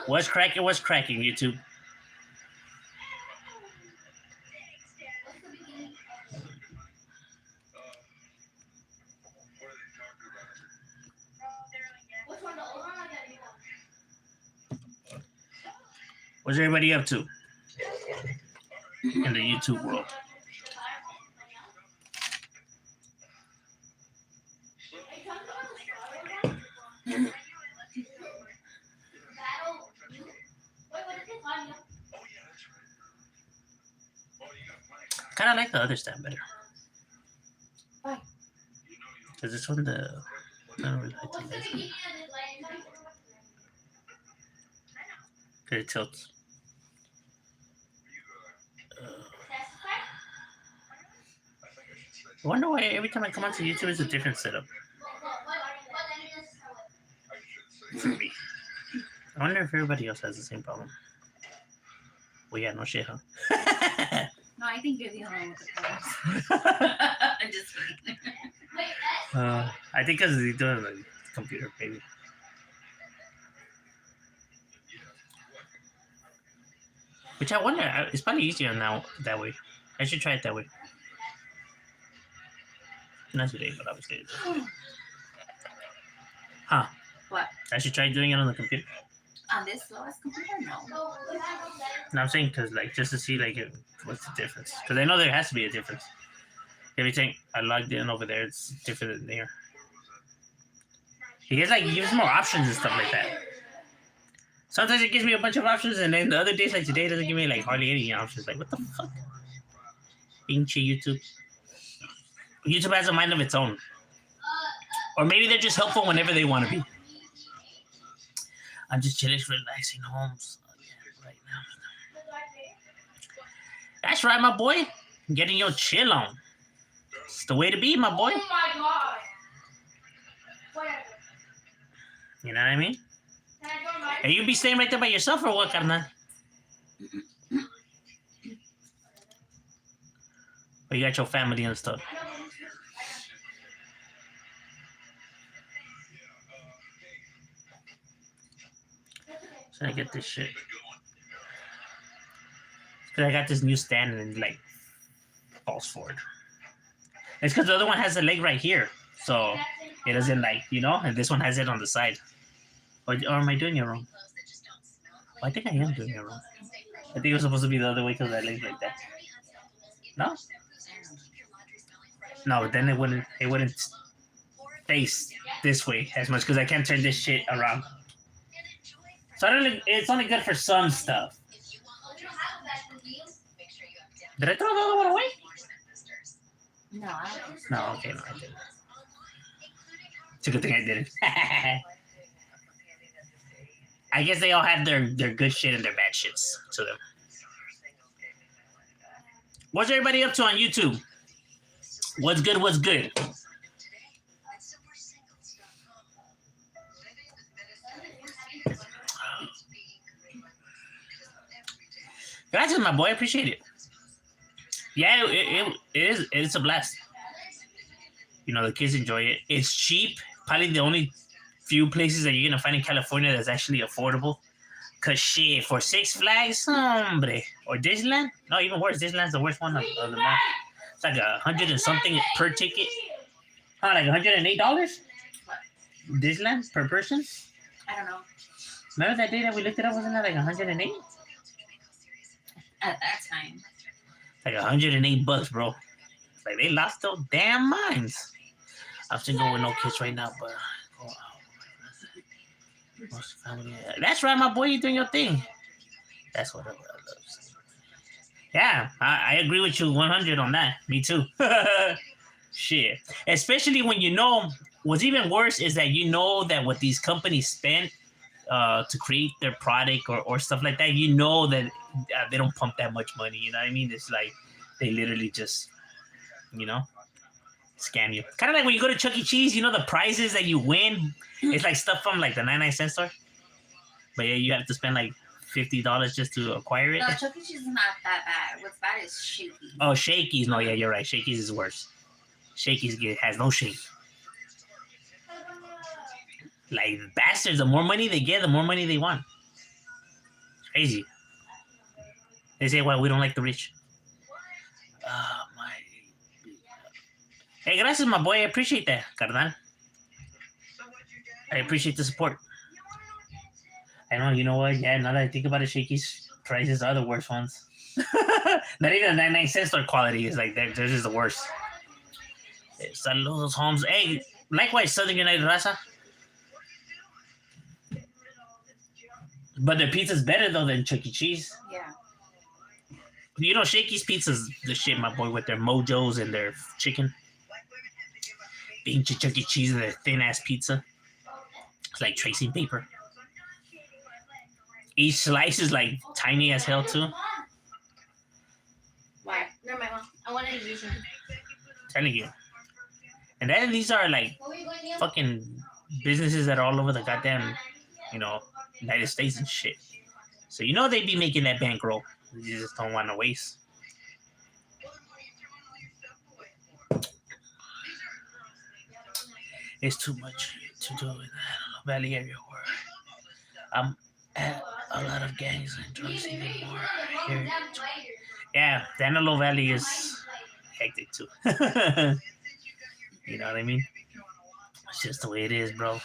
What's cracking? What's cracking, YouTube? What's everybody up to in the YouTube world? Kind of like the other stand better. Why? Because this one, I don't really like the legs. Because it tilts. I wonder why every time I come onto YouTube, it's a different setup. For me. I wonder if everybody else has the same problem. Well, yeah, no shit, huh? No, I think you're the only one with the problems. I'm just kidding. I think because he's doing the computer, maybe. Which I wonder, it's probably easier now that way. I should try it that way. Not today, but obviously. Huh? What? I should try doing it on the computer. On this slow-ass computer? No. No, I'm saying because, like, just to see, like, what's the difference. Because I know there has to be a difference. Everything I logged in over there, it's different than there. Because, like, it gives more options and stuff like that. Sometimes it gives me a bunch of options, and then the other days, like today, it doesn't give me, like, hardly any options. Like, what the fuck? Pinche YouTube. YouTube has a mind of its own. Or maybe they're just helpful whenever they want to be. I'm just chilling, relaxing home right now. That's right, my boy. Getting your chill on. It's the way to be, my boy. Oh my god. You know what I mean? Hey, you be staying right there by yourself or what, carnal? Or you got your family and stuff? So I get this shit. Because I got this new stand and it, like, falls forward. It's because the other one has a leg right here. So it doesn't, like, you know, and this one has it on the side. Or am I doing it wrong? Well, I think I am doing it wrong. I think it was supposed to be the other way because I leg like that. No? No, but then it wouldn't face this way as much because I can't turn this shit around. So it's only good for some stuff. Did I throw the other one away? No, I don't think so. No, okay, no, I didn't. It's a good thing I didn't. I guess they all have their good shit and their bad shits to them. What's everybody up to on YouTube? What's good? What's good? Gracias, my boy. I appreciate it. Yeah, it's a blast. You know, the kids enjoy it. It's cheap. Probably the only few places that you're going to find in California that's actually affordable. Because shit, for Six Flags, hombre. Or Disneyland? No, even worse. Disneyland's the worst one of them all. It's like $100 and something per ticket. Huh, like $108? Disneyland per person? I don't know. Remember that day that we looked it up? Wasn't that like 108? At that time. Like $108, bro. Like they lost their damn minds. I'm single with no kids right now, but that's right, my boy. You're doing your thing. That's what I love. Yeah, I agree with you 100 on that. Me too. Shit. Especially when you know what's even worse is that you know that what these companies spend to create their product or stuff like that, you know that they don't pump that much money. You know what I mean? It's like they literally just, you know, scam you. Kind of like when you go to Chuck E. Cheese, you know, the prizes that you win, it's like stuff from like the 99-cent store. But yeah, you have to spend like $50 just to acquire it. No, Chuck E. Cheese is not that bad. What's bad is Shaky. Oh, Shakey's. No, yeah, you're right. Shakey's is worse. Shakey's has no shake. Like bastards, the more money they get, the more money they want. Crazy. They say, well, we don't like the rich. My. Hey, gracias, my boy. I appreciate that, carnal. I appreciate the support. I know, you know what? Yeah, now that I think about it, Shakey's prices are the worst ones. Not even 99 cents store quality is like they're just the worst. Saludos, Holmes. Hey, likewise, Southern United Raza. But their pizza's better though than Chuck E. Cheese. Yeah. You know, Shakey's Pizza's the shit, my boy, with their mojos and their chicken. Pinche Chuck E. Cheese and their thin ass pizza. It's like tracing paper. Each slice is like tiny as hell too. Why? Never mind, Mom. I want to use them. Telling you. And then these are like fucking businesses that are all over the goddamn, you know, United States and shit. So you know they'd be making that bankroll. You just don't want to waste. It's too much to do in the Valley area where I'm at a lot of gangs and drugs even more. Here. Yeah, the Antelope Valley is hectic too. You know what I mean? It's just the way it is, bro.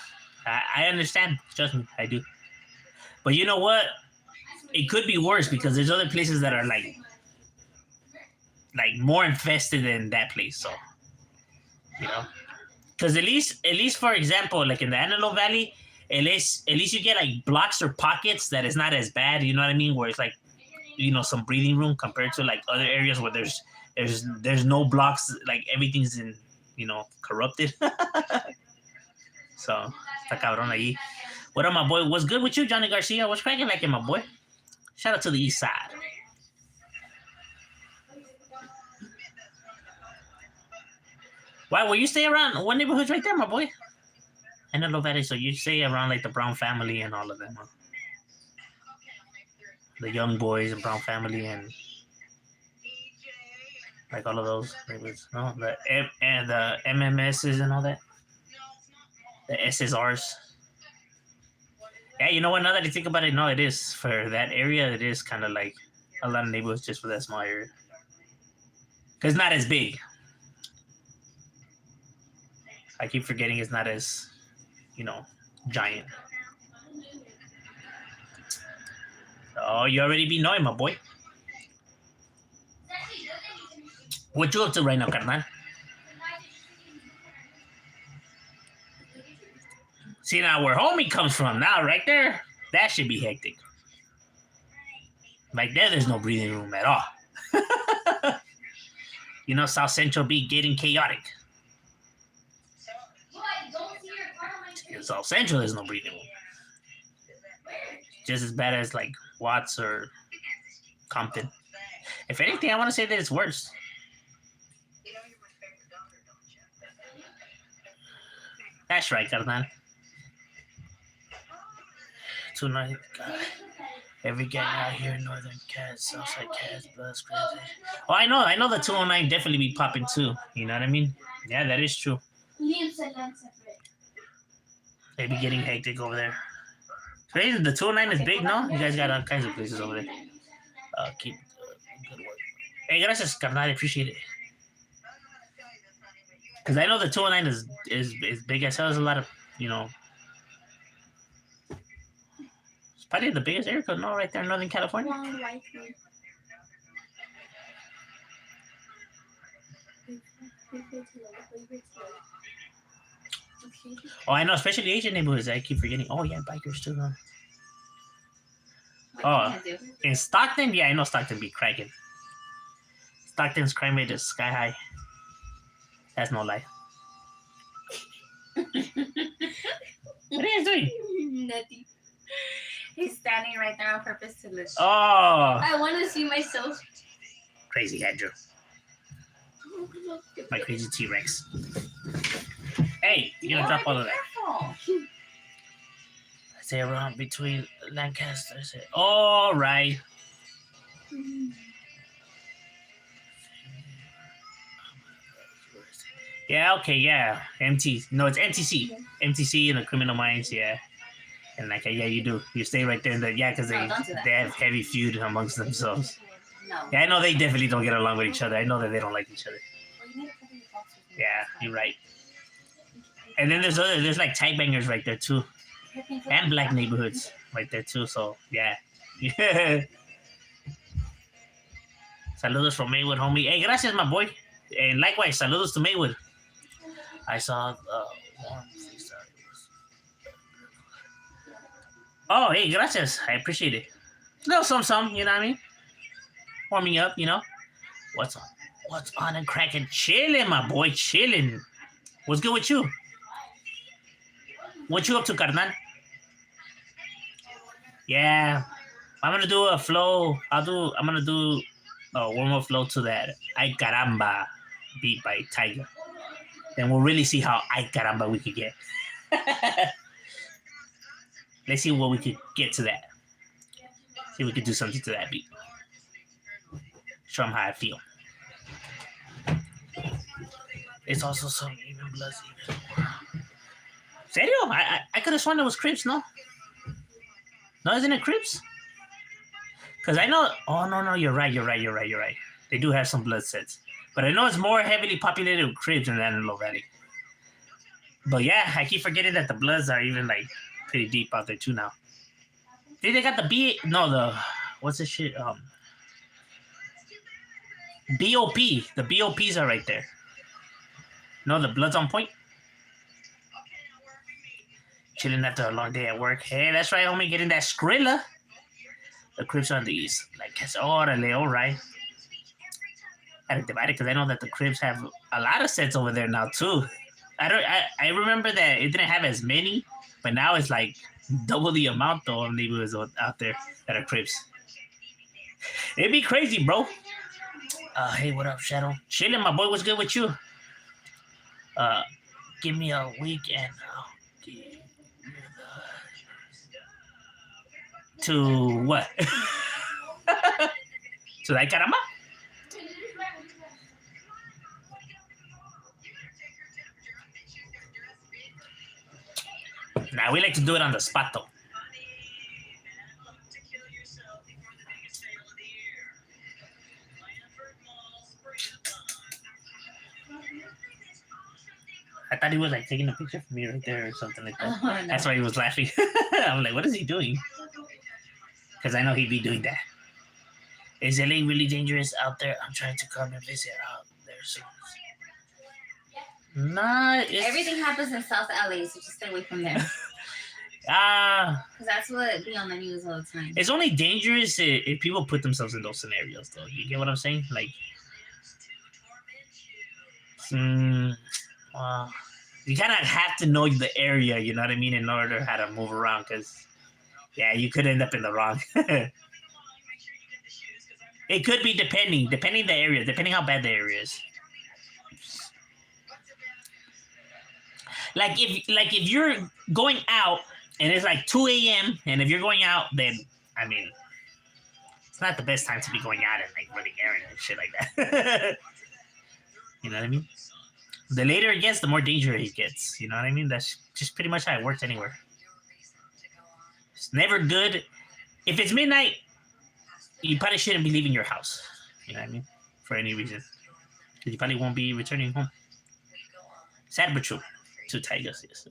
I understand. Trust me, I do. But you know what? It could be worse because there's other places that are like more infested than that place. So, you know, because at least for example, like in the Antelope Valley, at least you get like blocks or pockets that is not as bad. You know what I mean? Where it's like, you know, some breathing room compared to like other areas where there's no blocks. Like everything's in, you know, corrupted. So, está cabrón ahí. What up, my boy? What's good with you, Johnny Garcia? What's cracking like it, my boy? Shout out to the east side. Wow, well, you stay around what neighborhood's right there, my boy? I know that. So you stay around like the Brown family and all of them, huh? The Young Boys and Brown family and like all of those neighborhoods. No, the MMSs and all that. The SSRs. Yeah, you know what? Now that I think about it, no, it is for that area. It is kind of like a lot of neighborhoods just for that small area, because it's not as big. I keep forgetting it's not as, you know, giant. Oh, you already be knowing, my boy. What you up to right now, carnal? See, now where homie comes from, now right there, that should be hectic. Right there's no breathing room at all. You know, South Central be getting chaotic. In South Central, there's no breathing room. Just as bad as like Watts or Compton. If anything, I want to say that it's worse. That's right, carnal. Tonight, God. Every gang out here, Northern Cats, Southside Cats, Bloods, crazy. Oh, I know the 209 definitely be popping too. You know what I mean? Yeah, that is true. They be getting hectic over there. Crazy, the 209 is big, no? You guys got all kinds of places over there. Keep good work. Hey, gracias, carnal. I appreciate it. Because I know the 209 is big as hell. There's a lot of, you know, it's probably the biggest area code, no, right there in Northern California. Oh, I know, especially Asian neighborhoods. I keep forgetting. Oh, yeah, bikers too, huh? Oh, in Stockton? Yeah, I know Stockton be cracking. Stockton's crime rate is sky high. That's no lie. What are you doing? Nothing. He's standing right there on purpose to look. Oh. I want to see myself. Crazy Andrew. My crazy T-Rex. Hey, you're gonna drop all of that. I say around between Lancaster. All right. Yeah, okay, yeah. MT. No, it's MTC. MTC and the Criminal Minds, yeah. And like, yeah, you do. You stay right there. Because No, don't do that. they have heavy feud amongst themselves. No. Yeah, I know they definitely don't get along with each other. I know that they don't like each other. Well, you need to cover your boxes with Yeah, this you're right. And then there's like tag bangers right there too, and black neighborhoods right there too. So yeah, yeah. Saludos from Maywood, homie. Hey, gracias, my boy. And likewise, saludos to Maywood. I saw one freestyle. Oh, hey, gracias. I appreciate it. No, some, you know what I mean? Warming up, you know. What's on and cracking? Chilling, my boy, chilling. What's good with you? What you up to, carnal? Yeah, I'm gonna do a flow. I'm gonna do one more flow to that Ay Caramba beat by Tiger. Then we'll really see how Ay Caramba we could get. Let's see what we could get to that. See if we could do something to that beat. Show them how I feel. It's also some even bloods even. Serio? I could have sworn it was Crips, no? No, isn't it Crips? Because I know... Oh, no, you're right. They do have some blood sets. But I know it's more heavily populated with Crips than Antelope Valley. But yeah, I keep forgetting that the bloods are even, like, pretty deep out there, too, now. They got the B... No, the... What's this shit? BOP. The BOPs are right there. No, the blood's on point. Chilling after a long day at work. Hey, that's right, homie. Getting that Skrilla. The Crips on the east. Like, orale, all right. I had to divide it because I know that the Crips have a lot of sets over there now, too. I remember that it didn't have as many, but now it's like double the amount, though, of neighborhoods out there that are Crips. It'd be crazy, bro. Hey, what up, Shadow? Chilling, my boy. What's good with you? Give me a week and I'll give you to what? To that caramba? Nah, we like to do it on the spot, though. I thought he was like taking a picture for me right there or something like that. Oh, no. That's why he was laughing. I'm like, what is he doing? Because I know he'd be doing that. Is LA really dangerous out there? I'm trying to come and visit out there soon. Nah, Everything happens in South LA, so just stay away from there. Because that's what be on the news all the time. It's only dangerous if people put themselves in those scenarios, though. You get what I'm saying? Like, you kind of have to know the area, you know what I mean, in order to how to move around, because, yeah, you could end up in the wrong. It could be depending the area, depending how bad the area is. Like if you're going out and it's like 2 a.m. and if you're going out, then, I mean, it's not the best time to be going out and like running errands and shit like that. You know what I mean? The later it gets, the more dangerous it gets. You know what I mean? That's just pretty much how it works anywhere. It's never good. If it's midnight, you probably shouldn't be leaving your house. You know what I mean? For any reason. Because you probably won't be returning home. Sad but true. To Tigers, yes.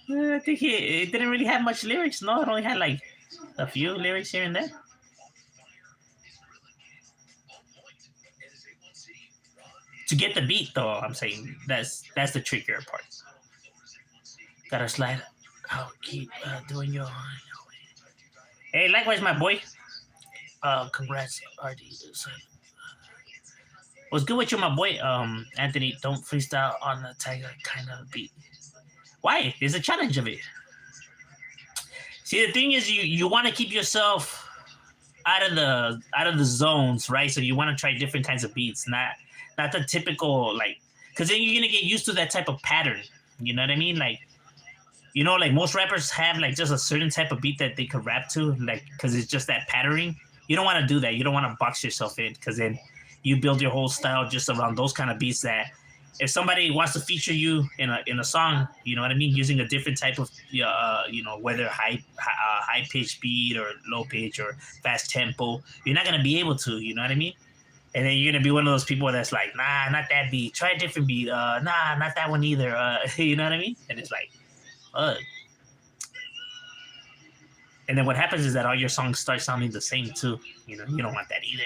I think it didn't really have much lyrics. No, it only had like a few lyrics here and there. To get the beat, though, I'm saying that's the trickier part. Gotta slide. I'll keep doing your. Hey, likewise, my boy. Congrats, RD. What's good with you, my boy? Anthony, don't freestyle on the Tiger kind of beat. Why? There's a challenge of it. See, the thing is, you want to keep yourself out of the zones, right? So you want to try different kinds of beats, not the typical, like, because then you're gonna get used to that type of pattern. You know what I mean? Like, you know, like most rappers have like just a certain type of beat that they could rap to, like, because it's just that patterning. You don't want to do that. You don't want to box yourself in, because then you build your whole style just around those kind of beats that if somebody wants to feature you in a song, you know what I mean, using a different type of whether high pitch beat or low pitch or fast tempo, you're not gonna be able to, you know what I mean? And then you're gonna be one of those people that's like, nah, not that beat. Try a different beat. Nah, not that one either. You know what I mean? And it's like, and then what happens is that all your songs start sounding the same too. You know, you don't want that either.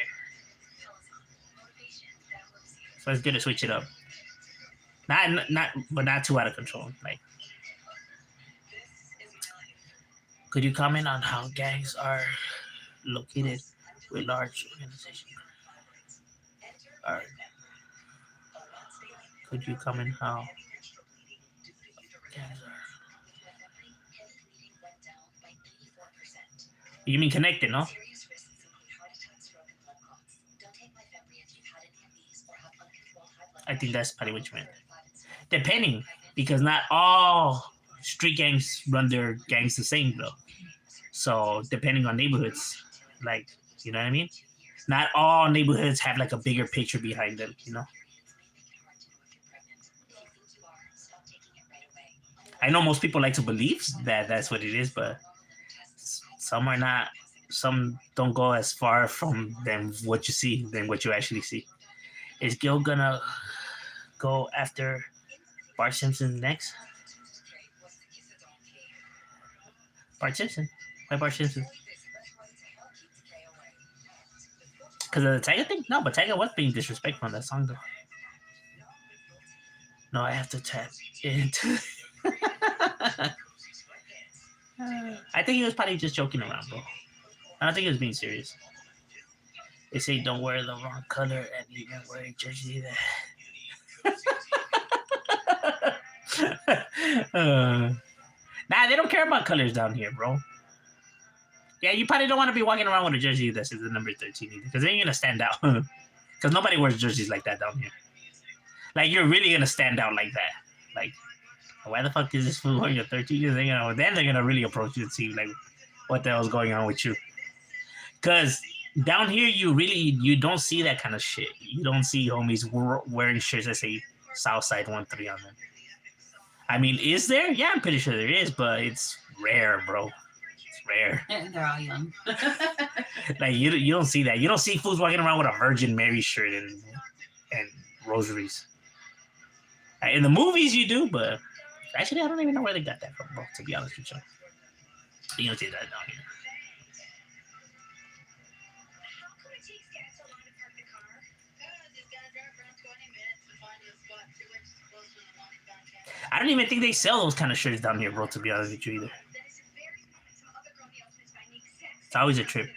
So it's good to switch it up. But not too out of control. Like, could you comment on how gangs are located with large organizations? Or could you comment how gangs are? You mean connected, no? I think that's probably what you meant. Depending, because not all street gangs run their gangs the same, though. So depending on neighborhoods, like, you know what I mean? Not all neighborhoods have like a bigger picture behind them, you know? I know most people like to believe that that's what it is, but some are not. Some don't go as far from than what you see than what you actually see. Is Gil gonna go after Bart Simpson next? Bart Simpson? Why Bart Simpson? Because of the Tiger thing? No, but Tiger was being disrespectful on that song, though. No, I have to tap into. I think he was probably just joking around, bro. I don't think he was being serious. They say don't wear the wrong color and even wear a jersey that. Nah, they don't care about colors down here, bro. Yeah, you probably don't want to be walking around with a jersey that says the number 13 either, because they ain't gonna stand out. Because nobody wears jerseys like that down here. Like, you're really gonna stand out like that. Like, why the fuck is this fool wearing a 13? Then they're gonna really approach you and see like what the hell's going on with you. Because down here, you don't see that kind of shit. You don't see homies wearing shirts that say Southside 1-3 on them. I mean, is there? Yeah, I'm pretty sure there is, but it's rare, bro. It's rare. They're all young. Like, you don't see that. You don't see fools walking around with a Virgin Mary shirt and rosaries. In the movies, you do, but actually, I don't even know where they got that from, bro, to be honest with you. You don't see that down here. I don't even think they sell those kind of shirts down here, bro, to be honest with you either. It's always a trip.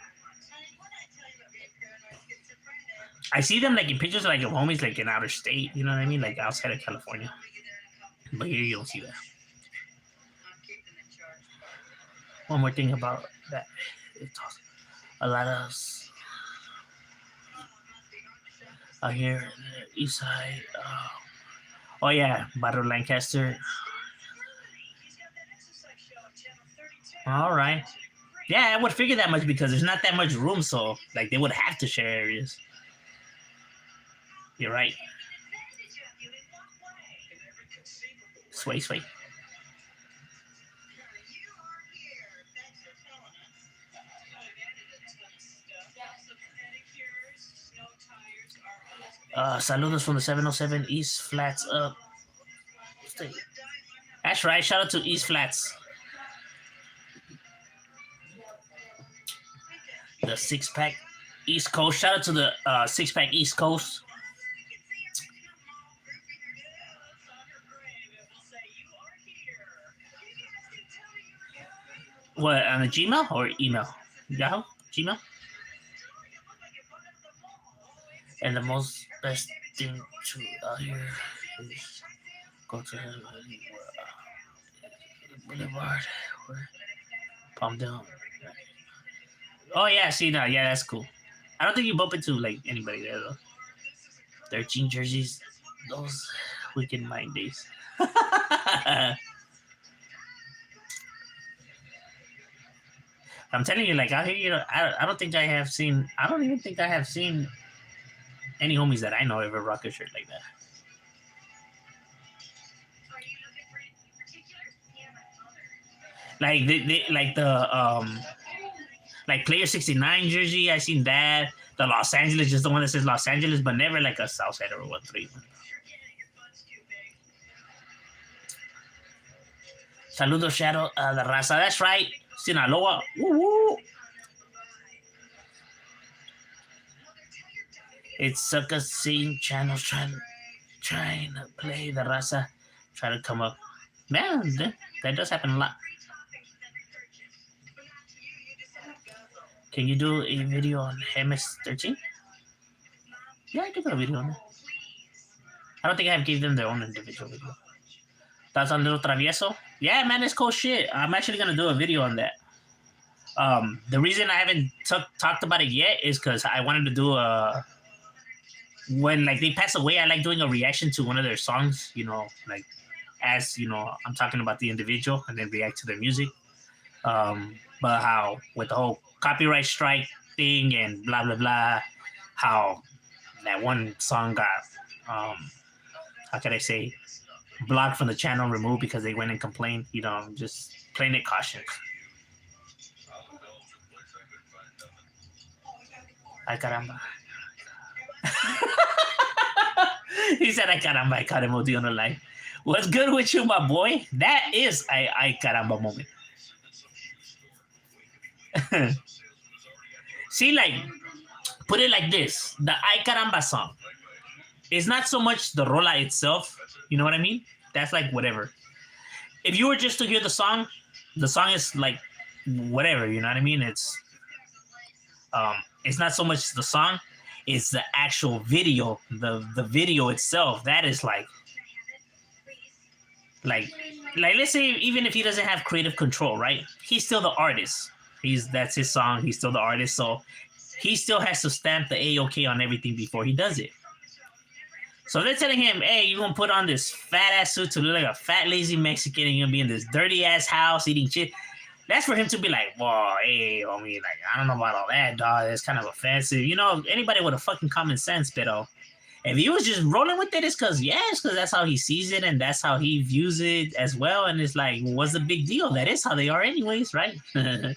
I see them like in pictures like of homies like in outer state, you know what I mean? Like outside of California. But here you don't see that. One more thing about that. It's a lot of us out here in the east side. Oh yeah, Barrio Lancaster. All right. Yeah, I would figure that much because there's not that much room, so like they would have to share areas. You're right. Sway. Saludos from the 707 East Flats up. That's right. Shout out to East Flats. The 6-pack East Coast. Shout out to the 6-pack East Coast. What, on a Gmail or email? Yahoo? Gmail? And the most best thing to here is go to Boulevard or Palmdale. Oh yeah, see now, yeah, that's cool. I don't think you bump into like anybody there though. 13 jerseys, those weekend mind days. I'm telling you, like out here, you know, I don't think I have seen. I don't even think I have seen any homies that I know ever rock a shirt like that. Like they like the like Player 69 jersey. I seen that. The Los Angeles, just the one that says Los Angeles, but never like a Southside or 1-3. Saludos, Shadow, the raza. That's right. Sinaloa. Woo-woo. It's sucker scene channels trying to play the raza, try to come up. Man, that does happen a lot. Can you do a video on MS-13? Yeah, I can do a video on that. I don't think I have gave them their own individual video. That's on Little Travieso. Yeah, man, it's cool shit. I'm actually gonna do a video on that. The reason I haven't talked about it yet is because I wanted to do a when like they pass away. I like doing a reaction to one of their songs. You know, like as you know, I'm talking about the individual and then react to their music. But how with the whole copyright strike thing and blah blah blah, how that one song got how can I say blocked from the channel, removed because they went and complained. You know, just playing it cautious. Ay caramba. He said, "Ay caramba." I caught M.O.D on the line. What's good with you, my boy? That is ay caramba moment. See, like, put it like this: the ay caramba song is not so much the rola itself. You know what I mean? That's like whatever. If you were just to hear the song is like whatever. You know what I mean? It's not so much the song, it's the actual video, the video itself. That is like let's say even if he doesn't have creative control, right? He's still the artist. That's his song. He's still the artist, so he still has to stamp the A-OK on everything before he does it. So they're telling him, hey, you're going to put on this fat ass suit to look like a fat, lazy Mexican, and you're going to be in this dirty ass house eating shit. That's for him to be like, whoa, hey, homie, like, I don't know about all that, dog. It's kind of offensive. You know, anybody with a fucking common sense, but if he was just rolling with it, it's because that's how he sees it and that's how he views it as well. And it's like, what's the big deal? That is how they are anyways, right? And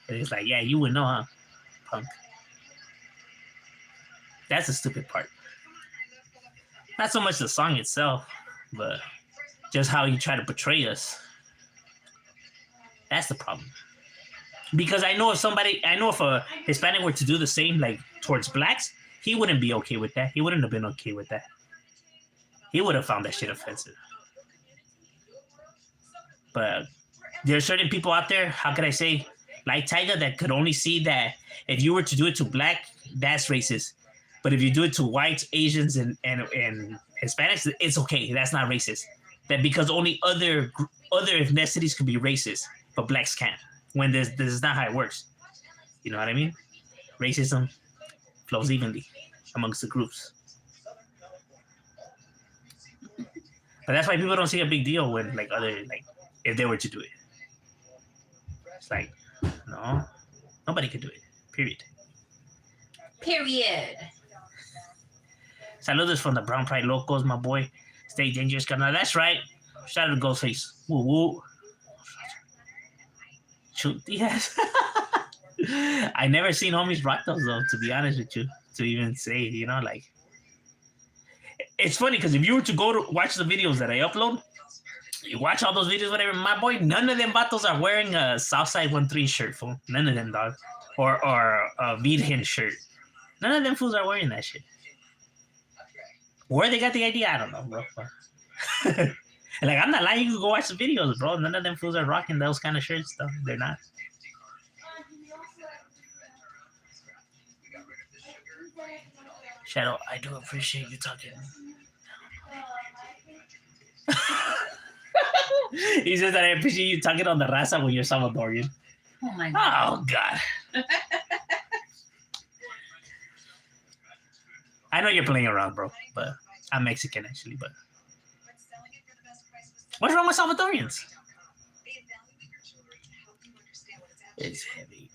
it's like, yeah, you would know, huh, punk? That's the stupid part. Not so much the song itself, but just how you try to portray us. That's the problem. Because I know if a Hispanic were to do the same, like towards blacks, he wouldn't be okay with that. He wouldn't have been okay with that. He would have found that shit offensive. But there are certain people out there, how could I say, like Tiger, that could only see that if you were to do it to black, that's racist. But if you do it to whites, Asians, and Hispanics, it's okay. That's not racist. That because only other ethnicities could be racist, but blacks can't. When this is not how it works. You know what I mean? Racism flows evenly amongst the groups. But that's why people don't see a big deal when if they were to do it. It's like, no, nobody can do it. Period. Saludos from the Brown Pride Locals, my boy. Stay dangerous, carnal. That's right. Shout out to Ghostface. Woo woo. Yes. I never seen homies rock those though, to be honest with you. To even say, you know, like, it's funny because if you were to go to watch the videos that I upload, you watch all those videos, whatever, my boy, none of them vatos are wearing a Southside 1-3 shirt, fool. None of them, dog. Or a Virgen shirt. None of them fools are wearing that shit. Where they got the idea, I don't know, bro. Like, I'm not lying. You can go watch the videos, bro. None of them fools are rocking those kind of shirts, though. They're not. Shadow, I do appreciate you talking. He says that I appreciate you talking on the raza when you're Salvadorian. Oh, my God. Oh, God. I know you're playing around, bro, but I'm Mexican, actually, but... What's wrong with Salvadorians? It's heavy.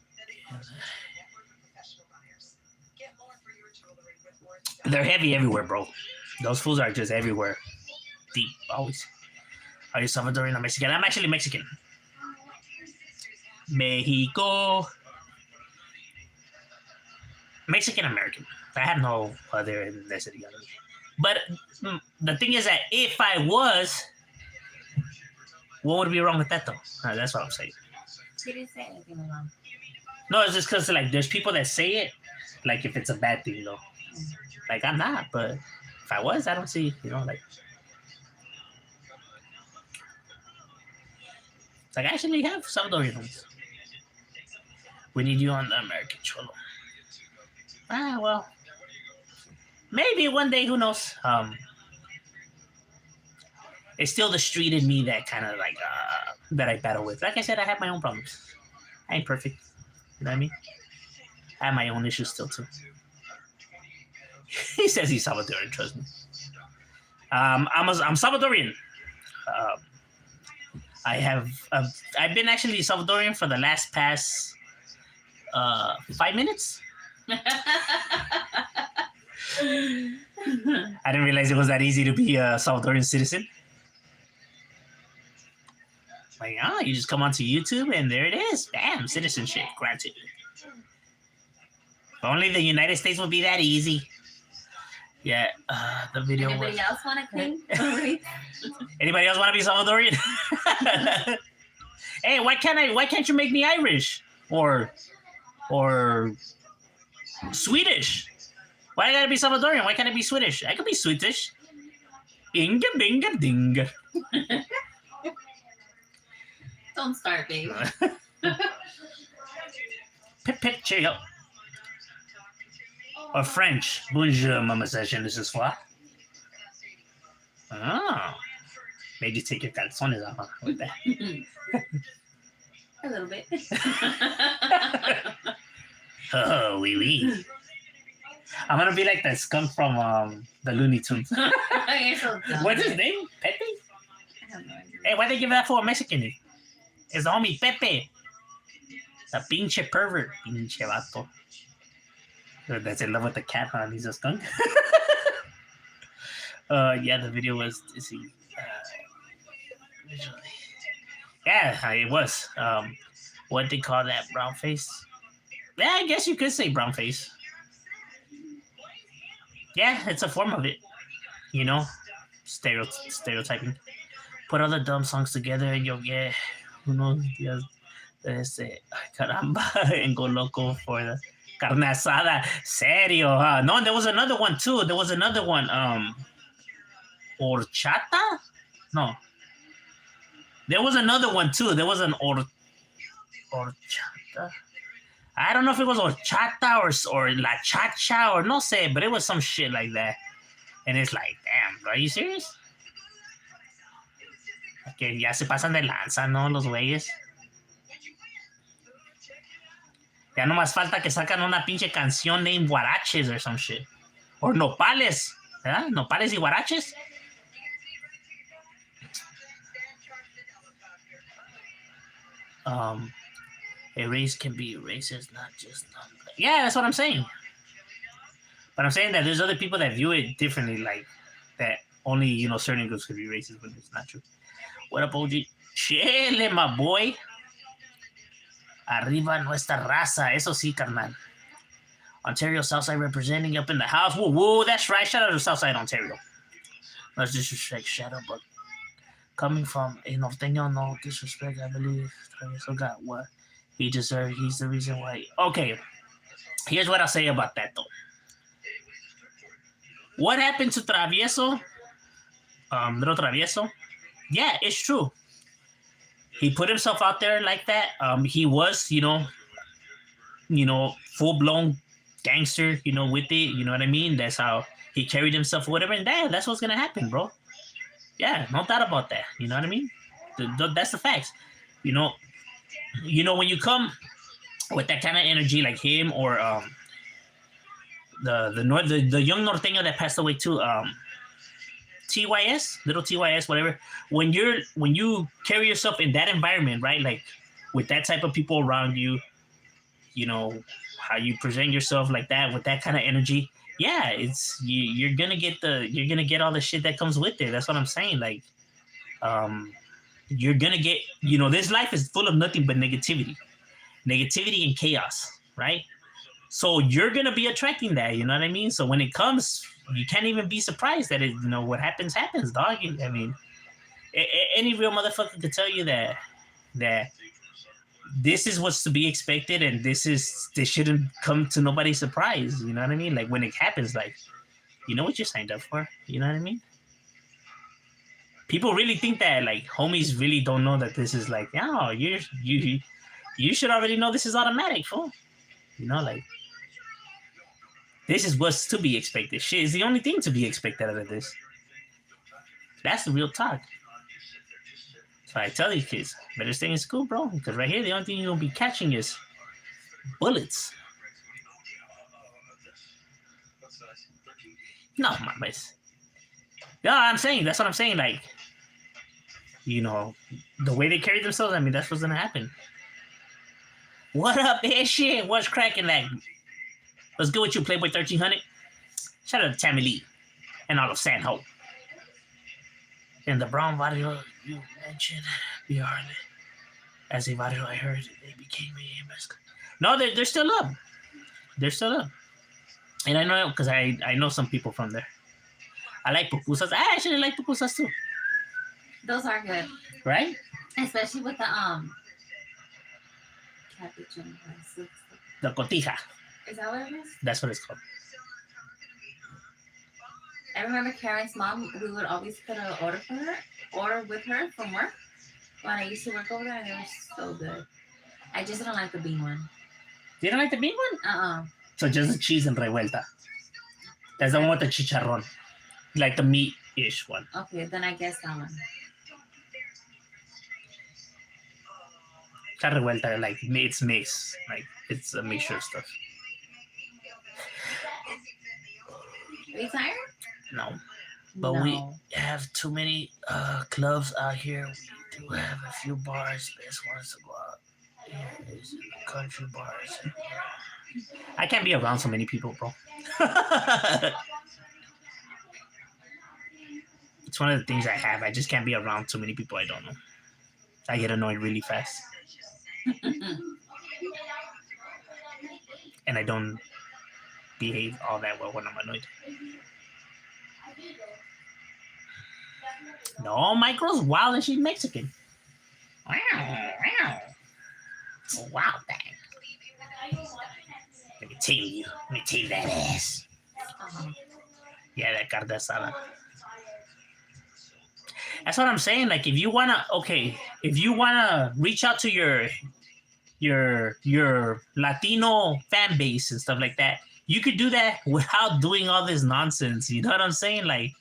They're heavy everywhere, bro. Those fools are just everywhere. Deep, always. Are you Salvadorian or Mexican? I'm actually Mexican. Mexico. Mexican American. I have no other ethnicity. But the thing is that if I was, what would be wrong with that though? That's what I'm saying. He didn't say anything wrong. No, it's just because like there's people that say it, like if it's a bad thing though. Like I'm not, but if I was, I don't see, like. Like I actually have Salvadorian ones. We need you on the American Cholo. Well, maybe one day, who knows? It's still the street in me that kind of like that I battle with. Like I said, I have my own problems. I ain't perfect. You know what I mean? I have my own issues still too. He says he's Salvadorian. Trust me. I'm Salvadorian. I've been actually Salvadorian for the past 5 minutes. I didn't realize it was that easy to be a Salvadorian citizen. Like, you just come onto YouTube and there it is. Bam, citizenship granted. If only the United States would be that easy. Yeah, the video. Anybody else want to claim? Anybody else want to be Salvadorian? Hey, why can't you make me Irish or Swedish? Why I gotta be Salvadorian? Why can't I be Swedish? I could be Swedish. Inga binga dinga. Don't start, baby. Pip pip cheerio. Or French. Bonjour, mademoiselle, this is what? Oh. Made you take your calzones off with that. A little bit. Oh, oui, oui. I'm gonna be like that skunk from the Looney Tunes. You're so dumb. What's his name? Pepe? I have no idea. Hey, why'd they give that for a Mexican? It's the homie Pepe. The pinche pervert. Pinche vato. That's in love with the cat, huh? He's a skunk. Yeah, the video was dizzy. Yeah, it was. What they call that, brown face? Yeah, I guess you could say brown face. Yeah, it's a form of it. Stereotyping. Put all the dumb songs together and you'll get, who knows, caramba, and go loco for the carne asada. Serio, huh? No, there was another one too. There was another one. Horchata? No. There was another one too. There was an horchata. I don't know if it was horchata or la chacha or no sé, but it was some shit like that. And it's like, damn, are you serious? Que ya se pasan de lanza, ¿no? Los güeyes. Ya no más falta que sacan una pinche canción named Guaraches or some shit. Or Nopales. ¿Verdad? Nopales y Guaraches. A race can be racist, not just yeah, that's what I'm saying. But I'm saying that there's other people that view it differently, like that only certain groups could be racist, but it's not true. What up, OG? Chile, my boy. Arriba nuestra raza. Eso sí, carnal. Ontario Southside representing up in the house. Whoa, whoa, that's right. Shout out to Southside Ontario. Let's disrespect Shadow, but coming from a norteño, no disrespect, I believe. Travieso got what he deserved. He's the reason why. Okay, here's what I'll say about that, though. What happened to Travieso? Little Travieso? Yeah, it's true. He put himself out there like that. He was, full-blown gangster, with it. You know what I mean? That's how he carried himself or whatever. And that's what's going to happen, bro. Yeah, no doubt about that. You know what I mean? That's the facts. When you come with that kind of energy like him or the young norteño that passed away too, TYS, little TYS, whatever. When you carry yourself in that environment, right? Like with that type of people around you, how you present yourself like that with that kind of energy. Yeah, it's you're gonna get all the shit that comes with it. That's what I'm saying. Like, you're gonna get, this life is full of nothing but negativity. negativity and chaos, right? So you're gonna be attracting that, you know what I mean? So when it comes, you can't even be surprised that it, what happens, dog. I mean, any real motherfucker could tell you that this is what's to be expected, and this shouldn't come to nobody's surprise. You know what I mean? Like when it happens, like you know what you signed up for. You know what I mean? People really think that like homies really don't know that this is like, oh, you should already know this is automatic, fool. You know, like this is what's to be expected. Shit is the only thing to be expected out of this. That's the real talk. So I tell you kids, better stay in school, bro. Because right here, the only thing you're gonna be catching is bullets. No, mames. No, I'm saying that's what I'm saying. Like, the way they carry themselves. I mean, that's what's gonna happen. What up, bitch? Shit, what's cracking? Like, let's go with you, Playboy 1300. Shout out to Tammy Lee and all of San Ho. In the brown varrio you mentioned, BR, as a varrio I heard, they became a mask. No, they're still up. They're still up. And I know because I know some people from there. I like pupusas. I actually like pupusas too. Those are good. Right? Especially with the cabbage and rice. The cotija. Is that what it is? That's what it's called. I remember Karen's mom, we would always put an order with her from work when I used to work over there, and they were so good. I just didn't like the bean one. You don't like the bean one? So just the cheese and revuelta. That's the one with the chicharrón. Like the meat-ish one. Okay, then I guess that one. Revuelta, like it's mixed. Like it's a mixture of stuff. Are you tired? No. But we have too many clubs out here. We do have a few bars. Best ones to go out. Yeah, is country bars. I can't be around so many people, bro. It's one of the things I have. I just can't be around too many people I don't know. I get annoyed really fast. And I don't behave all that well when I'm annoyed. No, my girl's wild and she's Mexican. Wow. It's a wild thing. Let me tell you that ass. Yeah, that carne asada. That's what I'm saying. Like, if you wanna reach out to your Latino fan base and stuff like that, you could do that without doing all this nonsense. You know what I'm saying? Like,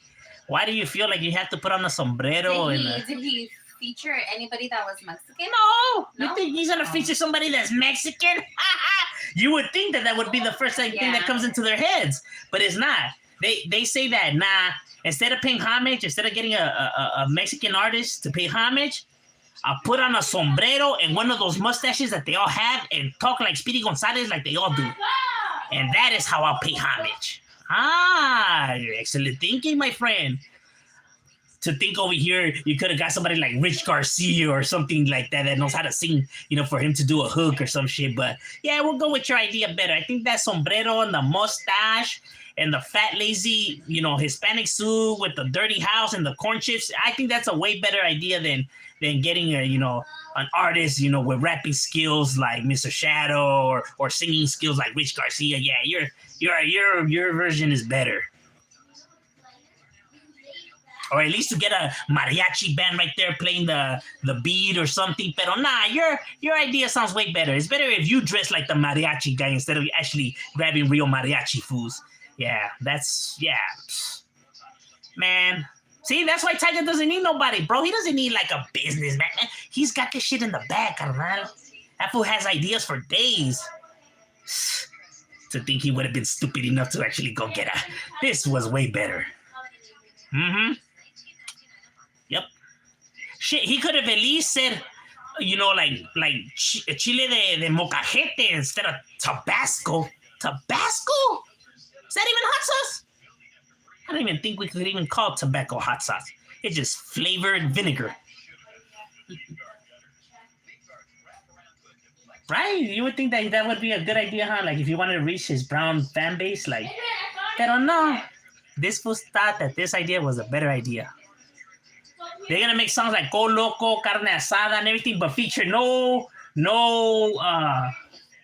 why do you feel like you have to put on a sombrero? Did he feature anybody that was Mexican? No. You think he's gonna feature somebody that's Mexican? You would think that would be the first thing that comes into their heads, but it's not. They say that instead of paying homage, instead of getting a Mexican artist to pay homage, I'll put on a sombrero and one of those mustaches that they all have and talk like Speedy Gonzalez like they all do. And that is how I'll pay homage. Excellent thinking, my friend. To think over here, you could have got somebody like Rich Garcia or something like that knows how to sing, for him to do a hook or some shit. But yeah, we'll go with your idea better. I think that sombrero and the mustache and the fat, lazy, Hispanic suit with the dirty house and the corn chips, I think that's a way better idea than getting an artist, with rapping skills like Mr. Shadow or singing skills like Rich Garcia. Yeah, your version is better. Or at least to get a mariachi band right there playing the beat or something. Pero your idea sounds way better. It's better if you dress like the mariachi guy instead of actually grabbing real mariachi fools. Yeah, man. See, that's why Tiger doesn't need nobody, bro. He doesn't need like a businessman. Man. He's got this shit in the bag, carnal. That fool has ideas for days. To think he would have been stupid enough to actually go get a... This was way better. Mm-hmm. Yep. Shit, he could have at least said, like chile de mocajete instead of Tabasco. Tabasco? Is that even hot sauce? I don't even think we could even call it tobacco hot sauce. It's just flavored vinegar. Right? You would think that that would be a good idea, huh? Like if you wanted to reach his brown fan base, like, pero no. This fool thought that this idea was a better idea. They're gonna make songs like Go Loco, Carne Asada, and everything, but feature no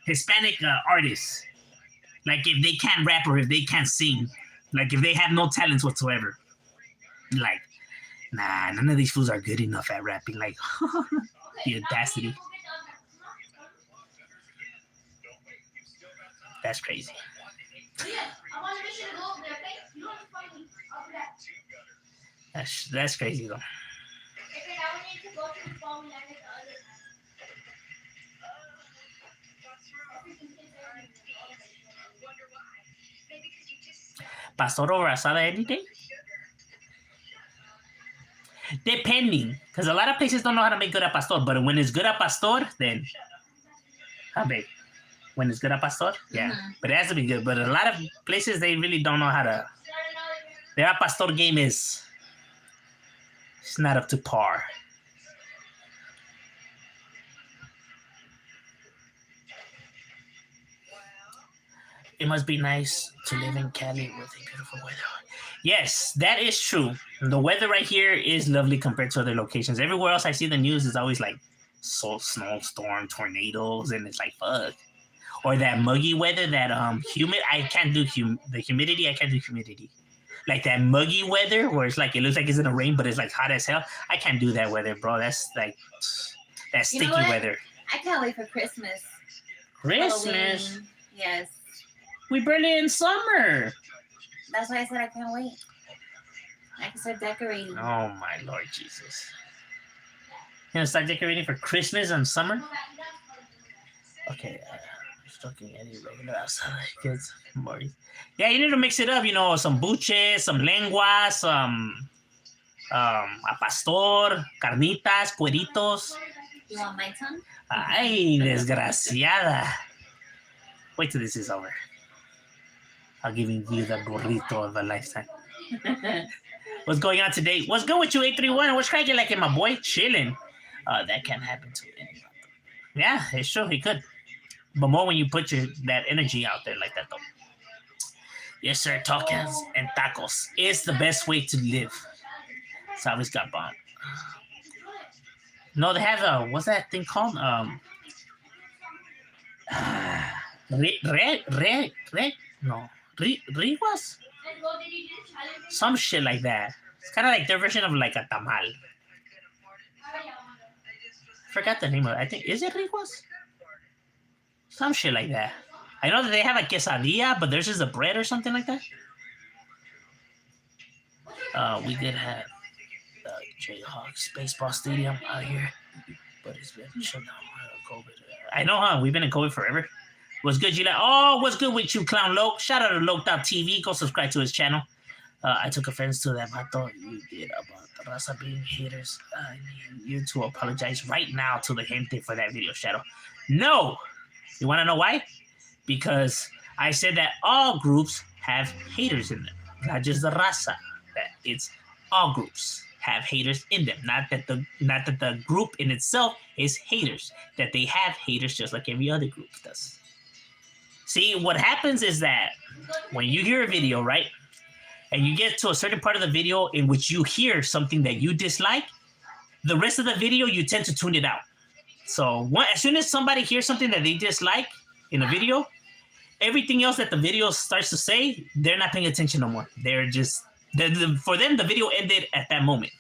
Hispanic artists. Like if they can't rap or if they can't sing, like if they have no talents whatsoever. Like, nah, none of these fools are good enough at rapping. Like, the audacity. That's crazy. That's crazy though. Pastor over asada any day? Depending, because a lot of places don't know how to make good at pastor. But when it's good at pastor, then how big? When it's good at pastor, yeah. Mm-hmm. But it has to be good. But a lot of places they really don't know how to. Their pastor game is it's not up to par. It must be nice to live in Cali with a beautiful weather. Yes, that is true. The weather right here is lovely compared to other locations. Everywhere else I see the news is always like snowstorm, tornadoes, and it's like fuck. Or that muggy weather, that humid. I can't do the humidity. I can't do humidity. Like that muggy weather where it's like it looks like it's gonna rain, but it's like hot as hell. I can't do that weather, bro. That's like that sticky weather. I can't wait for Christmas. Christmas. Halloween. Yes. We barely in summer. That's why I said I can't wait. I can start decorating. Oh my Lord Jesus! You gonna start decorating for Christmas and summer? Okay. Talking any regular outside kids. Yeah, you need to mix it up. You know, some buches, some lenguas, some a pastor, carnitas, cueritos. You want my tongue? Ay, desgraciada. Wait till this is over. I'll give you the burrito of a lifetime. What's going on today? What's good with you, 831? What's cracking like it, my boy? Chilling. That can happen to anyone. Yeah, it's true. He could. But more when you put that energy out there like that, though. Yes, sir. Tacos and tacos is the best way to live. So I always got bombed. No, they have what's that thing called? Riguas? Some shit like that. It's kind of like their version of like a tamal. Forgot the name of it. I think, is it Riguas? Some shit like that. I know that they have a quesadilla, but theirs is a bread or something like that. We did have the Jayhawks baseball stadium out here, but it's been shut down by COVID. I know, huh? We've been in COVID forever. What's good, Gila? Oh, what's good with you, Clown Loke? Shout out to Loke.tv. Go subscribe to his channel. I took offense to that, I thought you did about the Raza being haters. I need you to apologize right now to the gente for that video, Shadow. No! You want to know why? Because I said that all groups have haters in them, not just the raza. That it's all groups have haters in them. Not that the group in itself is haters. That they have haters just like every other group does. See, what happens is that when you hear a video, right, and you get to a certain part of the video in which you hear something that you dislike, the rest of the video you tend to tune it out. So as soon as somebody hears something that they dislike in a video, everything else that the video starts to say, they're not paying attention no more. They're just, for them, the video ended at that moment.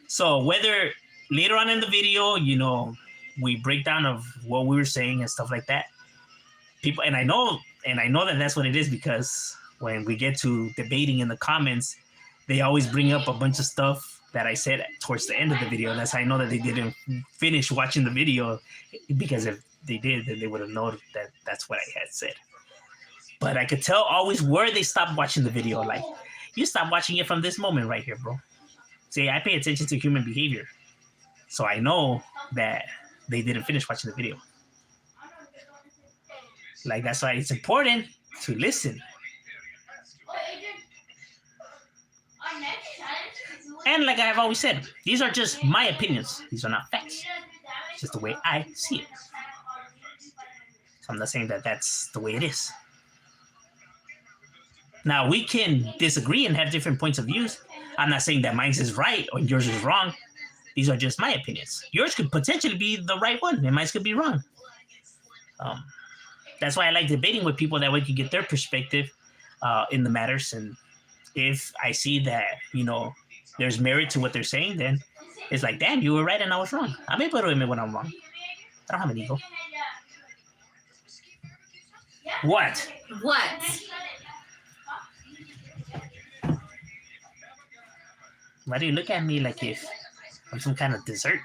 So whether later on in the video, you know, we break down of what we were saying and stuff like that, people, and I know that that's what it is, because when we get to debating in the comments, they always bring up a bunch of stuff that I said towards the end of the video. And that's how I know that they didn't finish watching the video, because if they did, then they would have known that that's what I had said. But I could tell always where they stopped watching the video. Like, you stop watching it from this moment right here, bro. See, I pay attention to human behavior. So I know that they didn't finish watching the video. Like, that's why it's important to listen. And like I've always said, these are just my opinions. These are not facts. It's just the way I see it. I'm not saying that that's the way it is. Now, we can disagree and have different points of views. I'm not saying that mine is right or yours is wrong. These are just my opinions. Yours could potentially be the right one, and mine could be wrong. That's why I like debating with people. That way, you can get their perspective in the matters. And if I see that, there's merit to what they're saying, then it's like, damn, you were right and I was wrong. I'm able to admit when I'm wrong. I don't have an ego. What? What? Why do you look at me like if I'm some kind of dessert?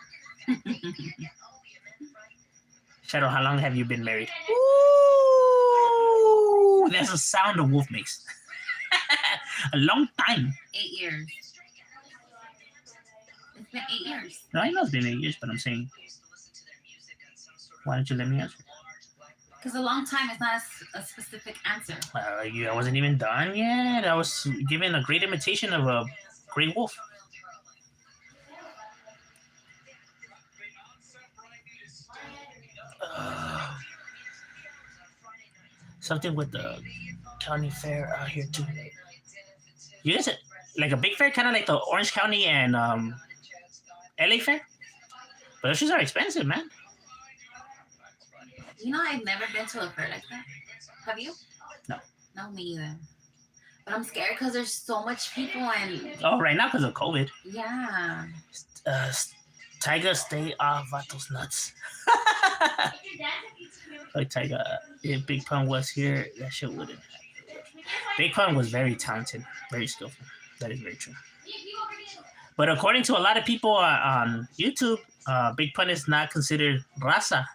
Shadow, how long have you been married? Ooh, that's the sound a wolf makes. A long time. 8 years. It's been 8 years. No, I know it's been 8 years, but I'm saying, why don't you let me answer? Because a long time is not a specific answer. I wasn't even done yet. I was giving a great imitation of a great wolf. Something with the county fair out here too. You guys like a big fair, kind of like the Orange County and LA fair? But those shoes are expensive, man. I've never been to a fair like that. Have you? No. No, me either. But I'm scared because there's so much people and... Oh, right now because of COVID. Yeah. Tiger, stay off Vato's nuts. Like Tiger, if Big Pun was here, that shit wouldn't happen. Big Pun was very talented, very skillful. That is very true. But according to a lot of people on YouTube, Big Pun is not considered raza.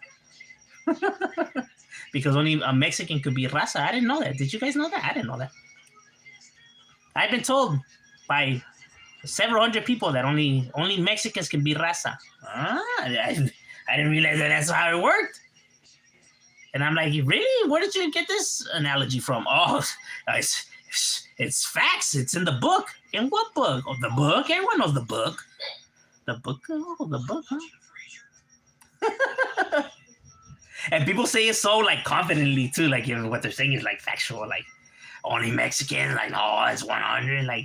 Because only a Mexican could be raza. I didn't know that. Did you guys know that? I didn't know that. I've been told by several hundred people that only Mexicans can be raza. I didn't realize that that's how it worked. And I'm like, really? Where did you get this analogy from? Oh, it's facts. It's in the book. In what book? Oh, the book? Everyone knows the book. The book? Oh, the book, huh? And people say it so, like, confidently, too. Like, what they're saying is, like, factual. Like, only Mexicans. Like, oh, it's 100. Like,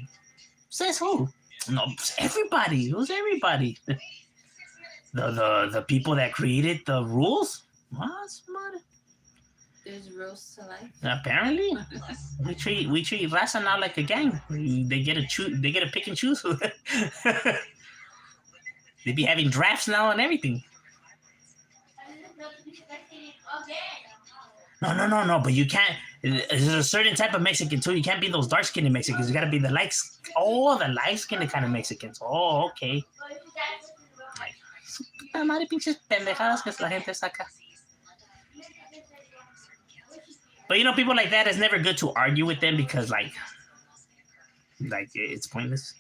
says who? No, everybody. Who's everybody? The people that created the rules? What's matter? There's rules to life. Apparently, we treat raza now like a gang. They get to pick and choose. They be having drafts now and everything. No. But you can't. There's a certain type of Mexican too. You can't be those dark skinned Mexicans. You gotta be the light skinned kind of Mexicans. Oh, okay. Like, madre pinches pendejadas que la gente saca. But people like that, it's never good to argue with them because like it's pointless.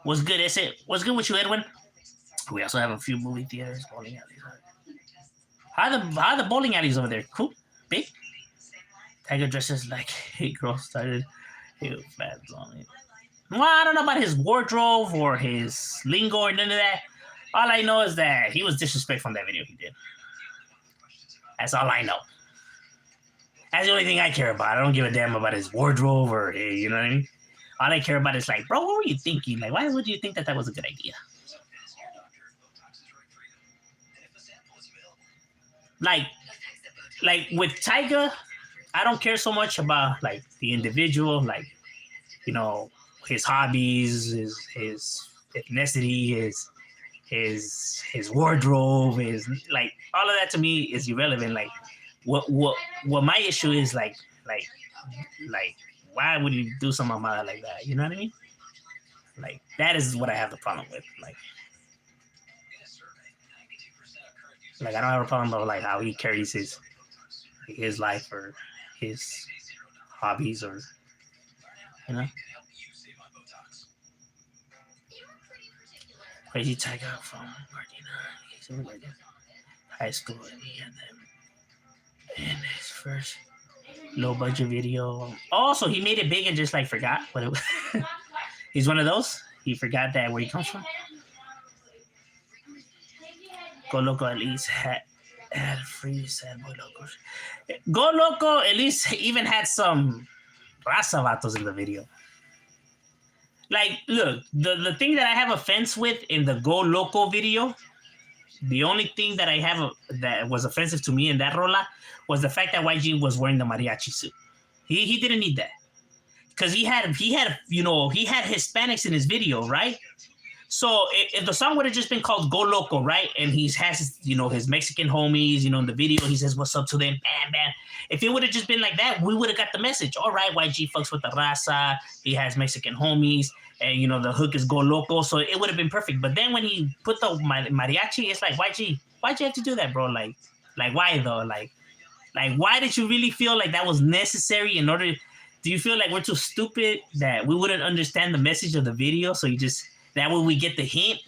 What's good, is it? What's good with you, Edwin? We also have a few movie theaters, bowling alleys. How are the bowling alleys over there? Cool? Big? Tiger dresses like a girl started fans on it. Well, I don't know about his wardrobe or his lingo or none of that. All I know is that he was disrespectful in that video he did. That's all I know. That's the only thing I care about. I don't give a damn about his wardrobe or, you know what I mean? All I care about is like, bro, what were you thinking? Like, why would you think that was a good idea? Like with Tyga, I don't care so much about like the individual, like, his hobbies, his ethnicity, his wardrobe, his like all of that to me is irrelevant. Like what my issue is like why would you do something about it like that? You know what I mean? Like that is what I have the problem with. Like I don't have a problem with like how he carries his life or his hobbies or Crazy Tiger from high school and he had them in his first low budget video. Oh, so he made it big and just like forgot what it was. He's one of those. He forgot that where he comes from. Go Loco at least had free sad boy locos. Go Loco at least even had some raza vatos in the video. Like, look, the thing that I have offense with in the Go Loco video, the only thing that I have that was offensive to me in that rola was the fact that YG was wearing the mariachi suit. He didn't need that because he had Hispanics in his video, right? So if the song would have just been called Go Loco, right? And he has his Mexican homies, in the video, he says what's up to them, bam, bam. If it would have just been like that, we would have got the message. All right, YG fucks with the raza, he has Mexican homies, and the hook is Go Loco, so it would have been perfect. But then when he put the mariachi, it's like, YG, why'd you have to do that, bro? Like why though? Like why did you really feel like that was necessary in order? Do you feel like we're too stupid that we wouldn't understand the message of the video? So you just that way we get the hint.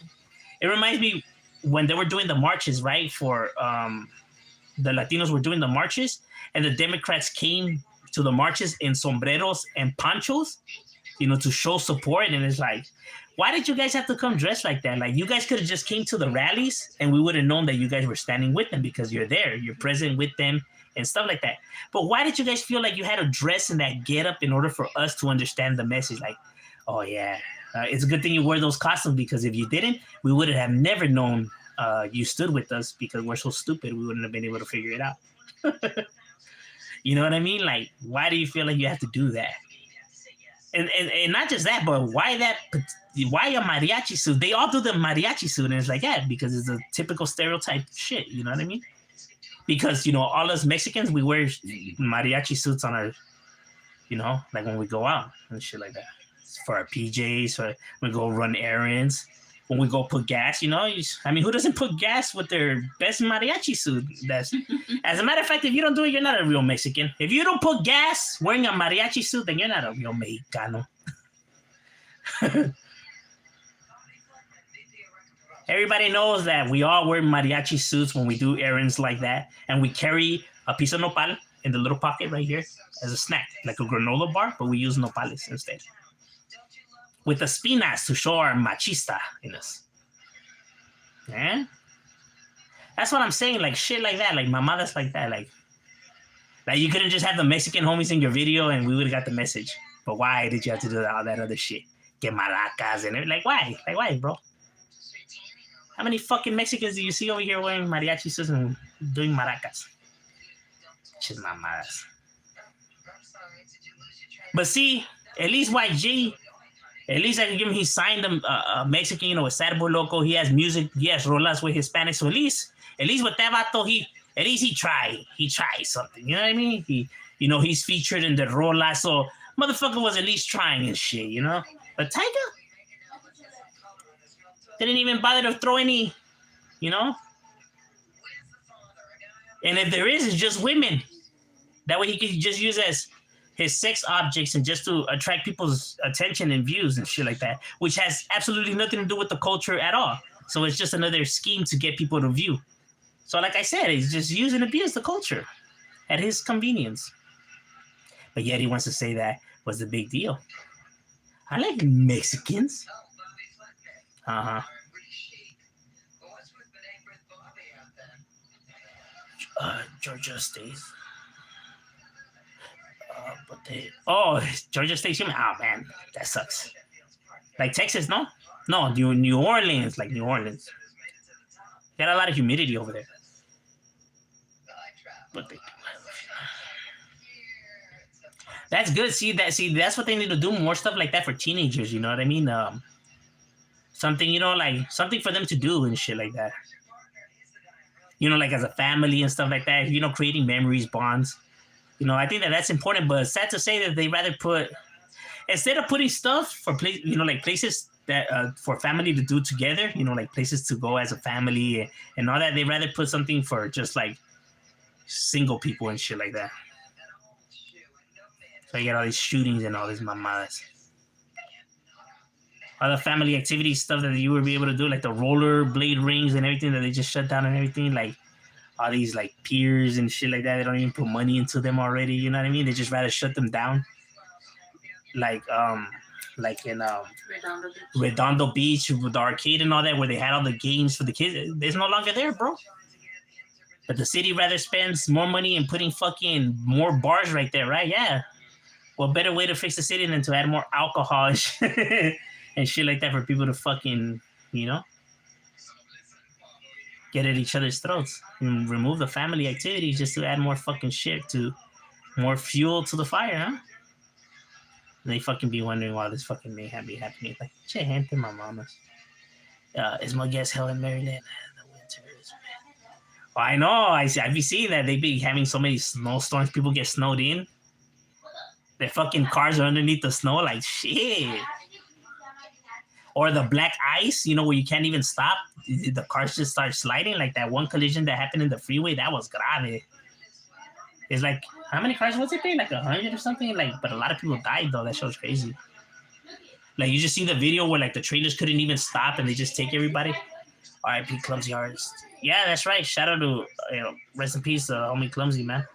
It reminds me when they were doing the marches, right? For the Latinos were doing the marches, and the Democrats came to the marches in sombreros and ponchos, to show support. And it's like, why did you guys have to come dressed like that? Like, you guys could have just came to the rallies, and we would have known that you guys were standing with them because you're there, you're present with them and stuff like that. But why did you guys feel like you had to dress in that getup in order for us to understand the message? Like, oh yeah. It's a good thing you wore those costumes because if you didn't, we would have never known you stood with us because we're so stupid. We wouldn't have been able to figure it out. You know what I mean? Like, why do you feel like you have to do that? And not just that, but why a mariachi suit? They all do the mariachi suit, and it's like, yeah, because it's a typical stereotype shit. You know what I mean? Because, all us Mexicans, we wear mariachi suits on our, like when we go out and shit like that. For our PJs, for we go run errands, when we go put gas, who doesn't put gas with their best mariachi suit? As a matter of fact, if you don't do it, you're not a real Mexican. If you don't put gas wearing a mariachi suit, then you're not a real Mexicano. Everybody knows that we all wear mariachi suits when we do errands like that, and we carry a piece of nopal in the little pocket right here as a snack, like a granola bar, but we use nopales instead. With the espinas to show our machista in us. Yeah? That's what I'm saying, like shit like that, like mamadas like that, like you couldn't just have the Mexican homies in your video and we would have got the message. But why did you have to do all that other shit? Get maracas and everything. Like why, bro? How many fucking Mexicans do you see over here wearing mariachi suits and doing maracas? Shit mamadas. But see, at least YG, at least I can give him, he signed a Mexican, a sad boy loco. He has music, he has rolas with Hispanics. So at least with that vato, he tried. He tried something. You know what I mean? He's featured in the rola. So motherfucker was at least trying and shit, But Tyga didn't even bother to throw any, And if there is, it's just women. That way he could just use as his sex objects and just to attract people's attention and views and shit like that, which has absolutely nothing to do with the culture at all. So it's just another scheme to get people to view. So like I said, he's just use and abuse the culture at his convenience. But yet he wants to say that was the big deal. I like Mexicans. Uh-huh. Georgia State. But Georgia State. Oh man, that sucks. Like Texas, no, New Orleans, like New Orleans. Got a lot of humidity over there. But that's good. See, that's what they need to do. More stuff like that for teenagers. You know what I mean? Something, like something for them to do and shit like that. Like as a family and stuff like that. Creating memories, bonds. I think that's important, but it's sad to say that they rather put, instead of putting stuff for like places that for family to do together, like places to go as a family and all that, they rather put something for just like single people and shit like that. So you get all these shootings and all these mamadas. All the family activity stuff that you would be able to do, like the roller blade rings and everything that they just shut down and everything, like all these like piers and shit like that. They don't even put money into them already. You know what I mean? They just rather shut them down. Like like in Redondo Beach. Redondo Beach with the arcade and all that, where they had all the games for the kids. It's no longer there, bro. But the city rather spends more money in putting fucking more bars right there, right? Yeah. What better way to fix the city than to add more alcohol and shit like that for people to fucking, get at each other's throats and remove the family activities just to add more fucking shit to more fuel to the fire, huh? And they fucking be wondering why this fucking mayhem be happening. Like, che gente, my mamas. Is my guess hell in Maryland? The winter is. Well, I know. I be seeing that they be having so many snowstorms. People get snowed in. Their fucking cars are underneath the snow. Like shit. Or the black ice, where you can't even stop. The cars just start sliding. Like that one collision that happened in the freeway. That was grave. It's like, how many cars was it there? Like 100 or something? Like, but a lot of people died though. That show's crazy. Like you just see the video where like the trailers couldn't even stop and they just take everybody. R.I.P. Clumsy Artist. Yeah, that's right. Shout out to rest in peace, homie Clumsy, man.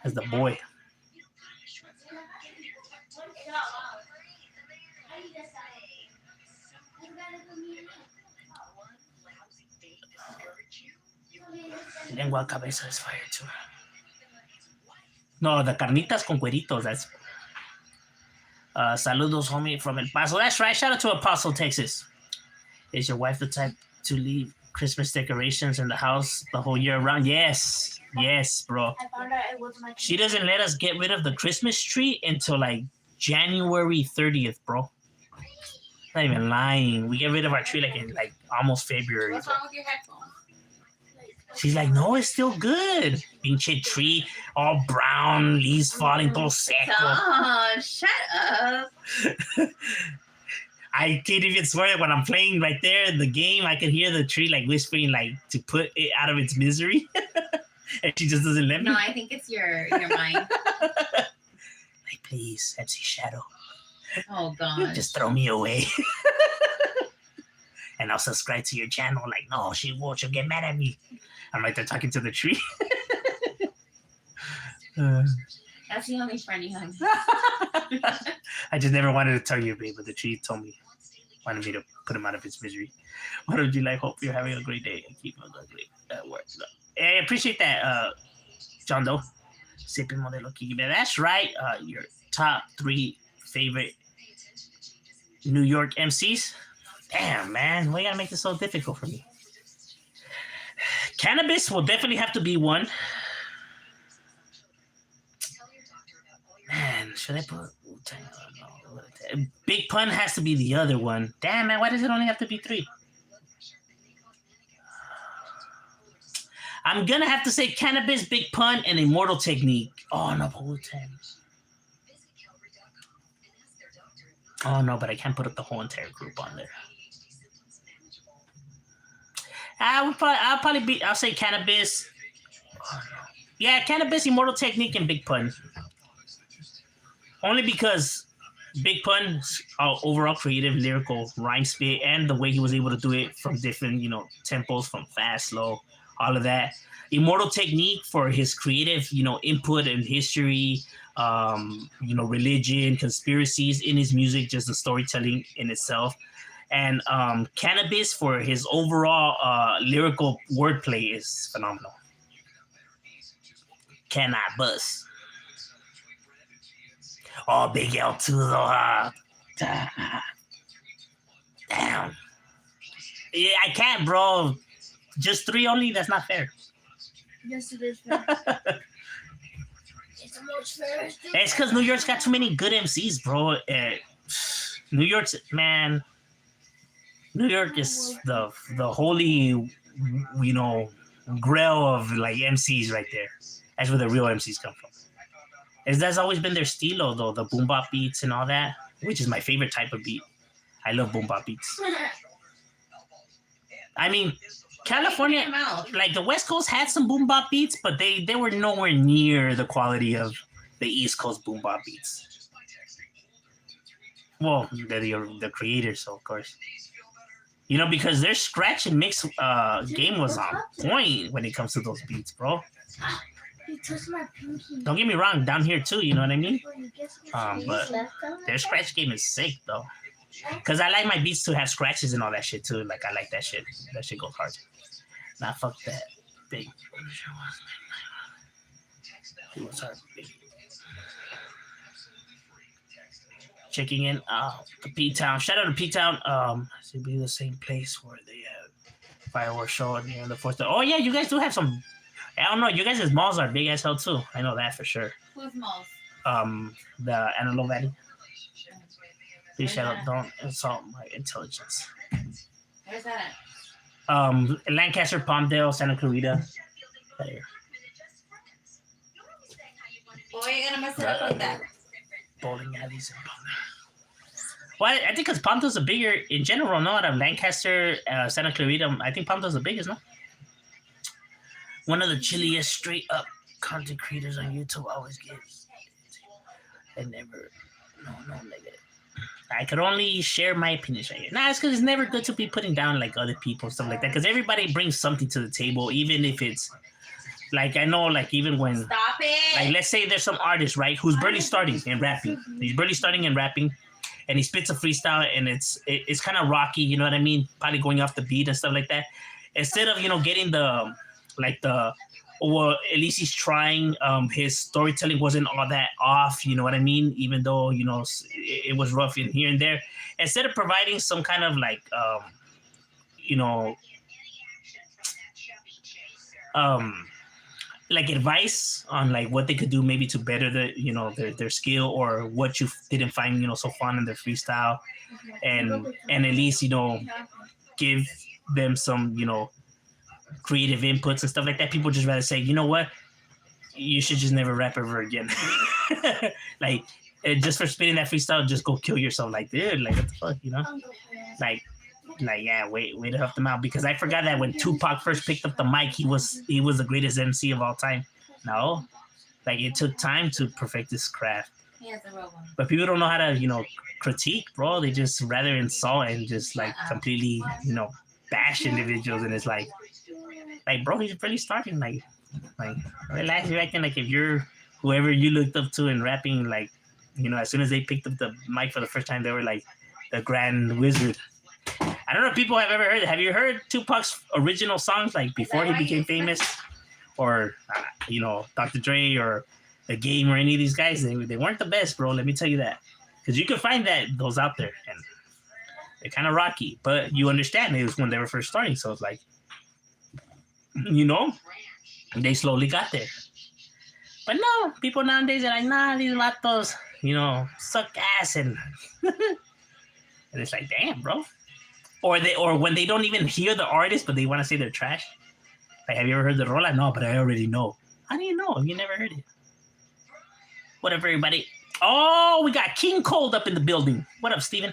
That's the boy. Lengua cabeza is fire too. No, the carnitas con cueritos. That's saludos, homie, from El Paso. That's right. Shout out to El Paso, Texas. Is your wife the type to leave Christmas decorations in the house the whole year round? Yes, bro. I found out it was my. She doesn't let us get rid of the Christmas tree until like January 30th, bro. Not even lying. We get rid of our tree like in like almost February. What's wrong with your headphones? She's like, no, it's still good. Pinche tree, all brown, leaves falling, todo seco. Oh, shut up. I can't even swear that when I'm playing right there in the game, I can hear the tree like whispering like to put it out of its misery. And she just doesn't let me. No, I think it's your mind. Like, please, MC Shadow. Oh, God. Just throw me away. And I'll subscribe to your channel. Like, no, she won't. She'll get mad at me. I'm right there talking to the tree. That's the only friend you have. I just never wanted to tell you, babe, but the tree told me, wanted me to put him out of his misery. What would you like? Hope you're having a great day and keep on great at work. I appreciate that, John Doe. Sipping Modelo Kiki. That's right. Your top 3 favorite New York MCs. Damn, man. Why you gotta make this so difficult for me? Cannabis will definitely have to be one. Man, should I put Big Pun has to be the other one. Damn, man, why does it only have to be 3? I'm gonna have to say Cannabis, Big Pun, and Immortal Technique. Oh no, Wu-Tang. Oh no, but I can't put up the whole entire group on there. I'll say Cannabis. Oh, no. Yeah, Cannabis, Immortal Technique, and Big Pun. Only because Big Pun's overall creative, lyrical, rhyme spit, and the way he was able to do it from different, tempos, from fast, slow, all of that. Immortal Technique for his creative, input and history, religion, conspiracies in his music, just the storytelling in itself. And Cannabis for his overall lyrical wordplay is phenomenal. Cannabis. Oh, Big L to the damn. Yeah, I can't, bro. Just 3 only? That's not fair. Yes, it is fair. It's the most fair. It's because New York's got too many good MCs, bro. New York's, man. New York is the holy, grail of like MCs right there. That's where the real MCs come from. That's always been their stilo, though, the boom bop beats and all that, which is my favorite type of beat. I love boom bop beats. I mean, California, like the West Coast had some boom bop beats, but they were nowhere near the quality of the East Coast boom bop beats. Well, they're the creators, so of course. Because their scratch and mix game was on point when it comes to those beats, bro. He touched my pinky. Don't get me wrong, down here too, you know what I mean? But their scratch game is sick though. Cause I like my beats to have scratches and all that shit too. Like I like that shit. That shit goes hard. Nah, fuck that. Big. He was hard. Big. Checking in. The P Town. Shout out to P Town. Should be the same place where they had fireworks show at the end of the fourth. Oh yeah, you guys do have some. I don't know. You guys' malls are big as hell too. I know that for sure. Who's malls? The Antelope Valley. Please shout out. Don't insult my intelligence. Where's that Lancaster, Palmdale, Santa Clarita. There. Boy, you're gonna mess it up like that. Bowling alleys and Palmdale. Well, I think because Palmdale's a bigger, in general, no, out of Lancaster, Santa Clarita, I think Palmdale's the biggest, no? One of the chilliest straight up content creators on YouTube always gives. I never, no negative. I could only share my opinions right here. Nah, it's because it's never good to be putting down like other people, stuff like that. Because everybody brings something to the table, even if it's like, I know, like even when, Stop it. like, let's say there's some artist, right, who's barely starting in rapping. He's barely starting in rapping, and he spits a freestyle, and it's kind of rocky, you know what I mean? Probably going off the beat and stuff like that. Instead of, you know, getting the, like the, well, at least he's trying. His storytelling wasn't all that off, you know what I mean? Even though, you know, it was rough in here and there. Instead of providing some kind of like, you know, like advice on like what they could do maybe to better the, you know, their skill, or what you didn't find, you know, so fun in their freestyle, and at least, you know, give them some, you know, creative inputs and stuff like that. People just rather say, you know what, you should just never rap ever again. Like, just for spitting that freestyle, just go kill yourself. Like, dude, like, what the fuck, you know? Like yeah, way to help them out. Because I forgot that when Tupac first picked up the mic, he was the greatest MC of all time. No, like, it took time to perfect this craft. He has a real one. But people don't know how to, you know, critique, bro. They just rather insult and just like completely, you know, bash individuals. And it's like, bro, he's really starting. Like relax. You're acting like if you're whoever you looked up to in rapping, like, you know, as soon as they picked up the mic for the first time, they were like the grand wizard. I don't know if people have ever heard it. Have you heard Tupac's original songs, like before he became famous, or you know, Dr. Dre or The Game or any of these guys? They weren't the best, bro. Let me tell you that, because you can find those out there, and they're kind of rocky. But you understand it was when they were first starting, so it's like, you know, they slowly got there. But no, people nowadays are like, nah, these vatos, you know, suck ass, and and it's like, damn, bro. Or when they don't even hear the artist, but they want to say they're trash. Like, have you ever heard the rola? No, but I already know. How do you know? You never heard it. Whatever, everybody. Oh, we got King Cold up in the building. What up, Steven?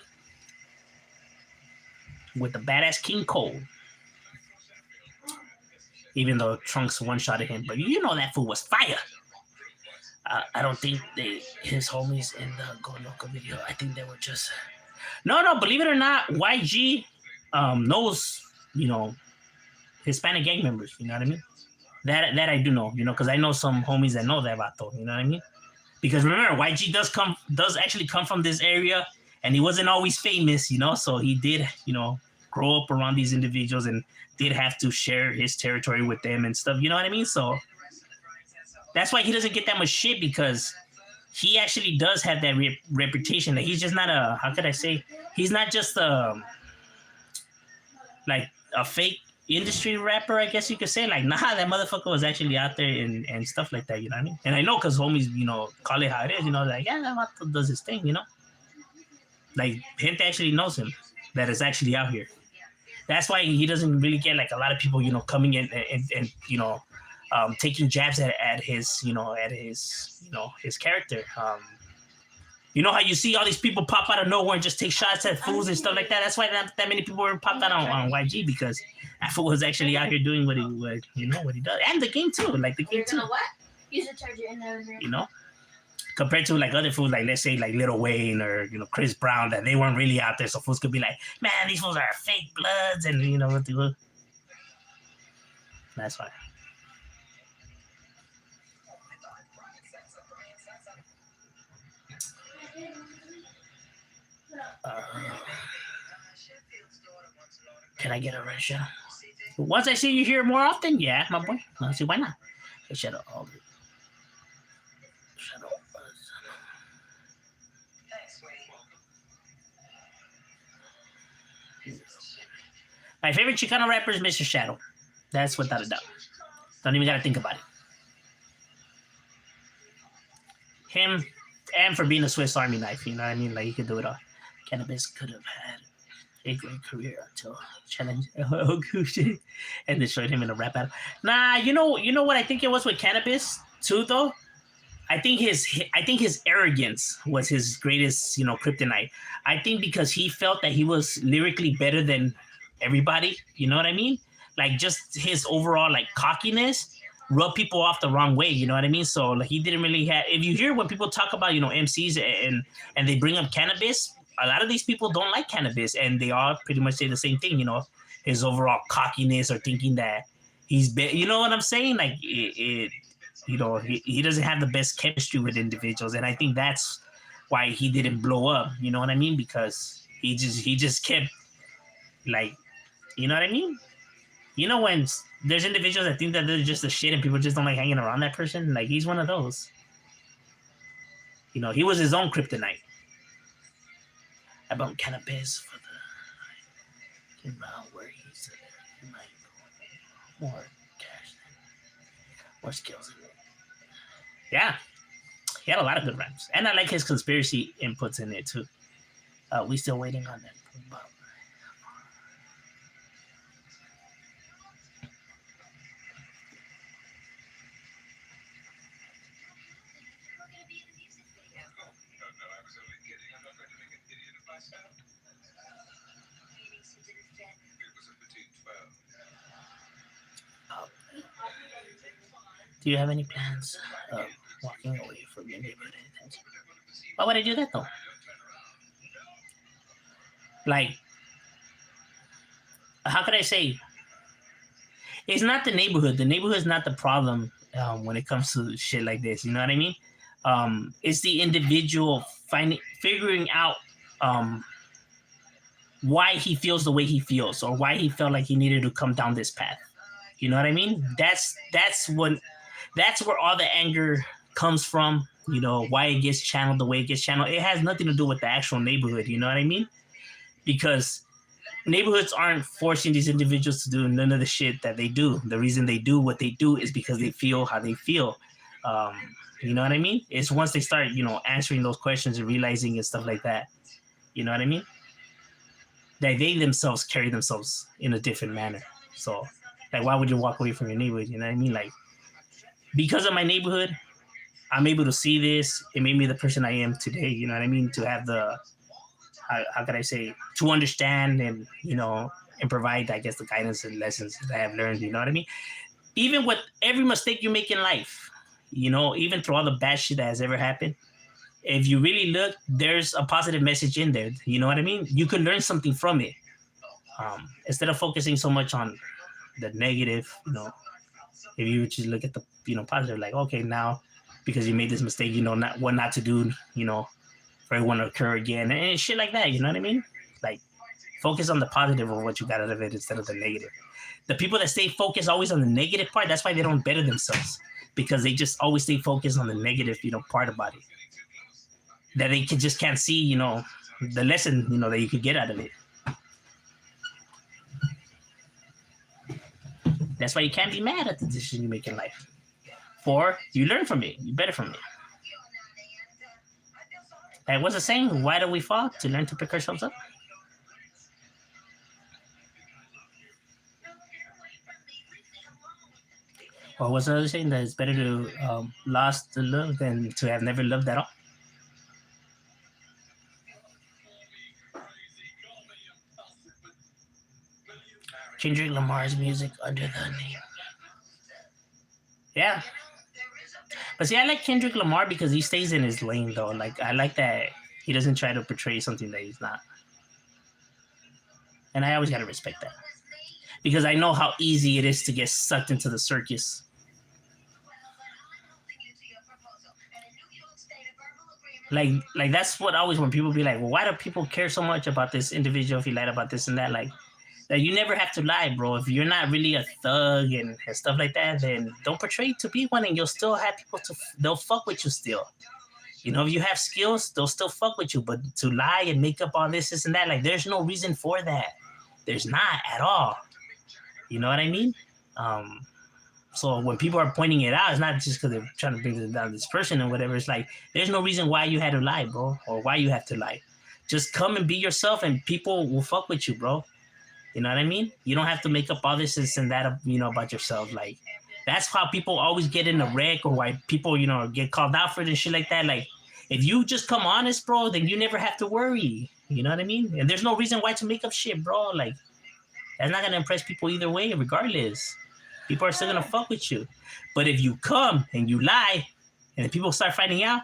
With the badass King Cold. Even though Trunks one-shotted him. But you know that fool was fire. I don't think his homies in the Go Loco video, I think they were just... No, believe it or not, YG knows, you know, Hispanic gang members, you know what I mean? That I do know, you know, because I know some homies that know that vato, you know what I mean? Because remember, YG does actually come from this area, and he wasn't always famous, you know, so he did, you know, grow up around these individuals and did have to share his territory with them and stuff, you know what I mean? So that's why he doesn't get that much shit, because he actually does have that reputation that he's just not a, how could I say, he's not just like a fake industry rapper, I guess you could say. Like, nah, that motherfucker was actually out there and stuff like that, you know what I mean? And I know because homies, you know, call it how it is, you know, like, yeah, that vato does his thing, you know? Like, gente actually knows him, that is actually out here. That's why he doesn't really get, like, a lot of people, you know, coming in and you know, taking jabs at his, you know, his character. You know how you see all these people pop out of nowhere and just take shots at fools and stuff like that? That's why not that many people were popped out on YG, because that fool was actually out here doing what he does. And the game too, like the game too. What? Use the charger in there. You know? Compared to like other fools, like let's say like Lil Wayne or, you know, Chris Brown, that they weren't really out there, so fools could be like, man, these fools are fake bloods, and you know what they were. That's why. Uh, can I get a red shadow? Once I see you here more often, yeah, my boy. Let's see why not. Shadow all the shadow. My favorite Chicano rapper is Mr. Shadow. That's without a doubt. Don't even gotta think about it. Him, and for being a Swiss Army knife, you know what I mean? Like, he could do it all. Cannabis could have had a great career until challenge and destroyed him in a rap battle. Nah, you know what I think it was with Cannabis too, though. I think his arrogance was his greatest, kryptonite. I think because he felt that he was lyrically better than everybody. You know what I mean? Like, just his overall like cockiness rubbed people off the wrong way. You know what I mean? So like, he didn't really have. If you hear when people talk about MCs and they bring up Cannabis, a lot of these people don't like Cannabis, and they all pretty much say the same thing. His overall cockiness or thinking that he's better. You know what I'm saying? Like he doesn't have the best chemistry with individuals, and I think that's why he didn't blow up. You know what I mean? Because he just kept like, you know what I mean? When there's individuals that think that they're just a shit and people just don't like hanging around that person, like, he's one of those. He was his own kryptonite. About Cannabis for the where he said he might go more cash than more skills. Yeah, he had a lot of good rhymes, and I like his conspiracy inputs in it too. We still waiting on that. Do you have any plans of walking away from your neighborhood? Why would I do that though? Like, how could I say? It's not the neighborhood. The neighborhood is not the problem when it comes to shit like this. You know what I mean? It's the individual figuring out why he feels the way he feels, or why he felt like he needed to come down this path. You know what I mean? That's where all the anger comes from. Why it gets channeled the way it gets channeled. It has nothing to do with the actual neighborhood. You know what I mean? Because neighborhoods aren't forcing these individuals to do none of the shit that they do. The reason they do what they do is because they feel how they feel. You know what I mean? It's once they start, answering those questions and realizing and stuff like that. You know what I mean? That they themselves carry themselves in a different manner. So, like, why would you walk away from your neighborhood? You know what I mean? Like, because of my neighborhood, I'm able to see this. It made me the person I am today. You know what I mean? To have the, how could I say, to understand and, and provide, I guess, the guidance and lessons that I have learned. You know what I mean? Even with every mistake you make in life, even through all the bad shit that has ever happened, if you really look, there's a positive message in there. You know what I mean? You can learn something from it. Instead of focusing so much on the negative, if you just look at the, positive, like, okay, now because you made this mistake, not what not to do, for it won't occur again and shit like that. You know what I mean? Like, focus on the positive of what you got out of it instead of the negative. The people that stay focused always on the negative part, that's why they don't better themselves, because they just always stay focused on the negative, part about it. That they just can't see, the lesson, that you could get out of it. That's why you can't be mad at the decision you make in life. For you learn from it, you better from it. Like, what's the saying? Why do we fall? To learn to pick ourselves up. Or what's another saying? That it's better to lost the love than to have never loved at all. Kendrick Lamar's music under the name. Yeah. But see, I like Kendrick Lamar because he stays in his lane, though. Like, I like that he doesn't try to portray something that he's not. And I always got to respect that. Because I know how easy it is to get sucked into the circus. like that's what always when people be like, well, why do people care so much about this individual if he lied about this and that? Like that you never have to lie, bro. If you're not really a thug and stuff like that, then don't portray to be one, and you'll still have people they'll fuck with you still. You know, if you have skills, they'll still fuck with you. But to lie and make up all this and that, like there's no reason for that. There's not at all. You know what I mean? So when people are pointing it out, it's not just because they're trying to bring down this person or whatever. It's like there's no reason why you had to lie, bro, or why you have to lie. Just come and be yourself, and people will fuck with you, bro. You know what I mean? You don't have to make up all this and that, you know, about yourself. Like that's how people always get in a wreck, or why people, you know, get called out for it and shit like that. Like if you just come honest, bro, then you never have to worry. You know what I mean? And there's no reason why to make up shit, bro. Like that's not gonna impress people either way, regardless. People are still gonna fuck with you. But if you come and you lie, and people start finding out,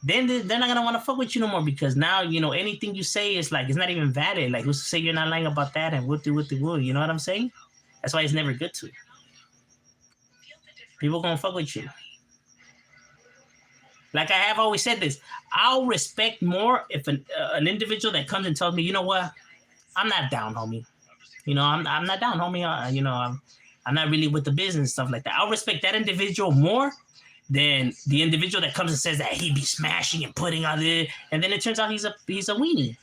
then they're not gonna want to fuck with you no more, because now, you know, anything you say is like it's not even valid. Like who's to say you're not lying about that and whoop the woo? You know what I'm saying? That's why it's never good to. People gonna fuck with you. Like I have always said this, I'll respect more if an individual that comes and tells me, you know what, I'm not down, homie. You know, I'm not down, homie. You know, I'm not really with the business stuff like that. I'll respect that individual more than the individual that comes and says that he be smashing and putting on it, and then it turns out he's a weenie.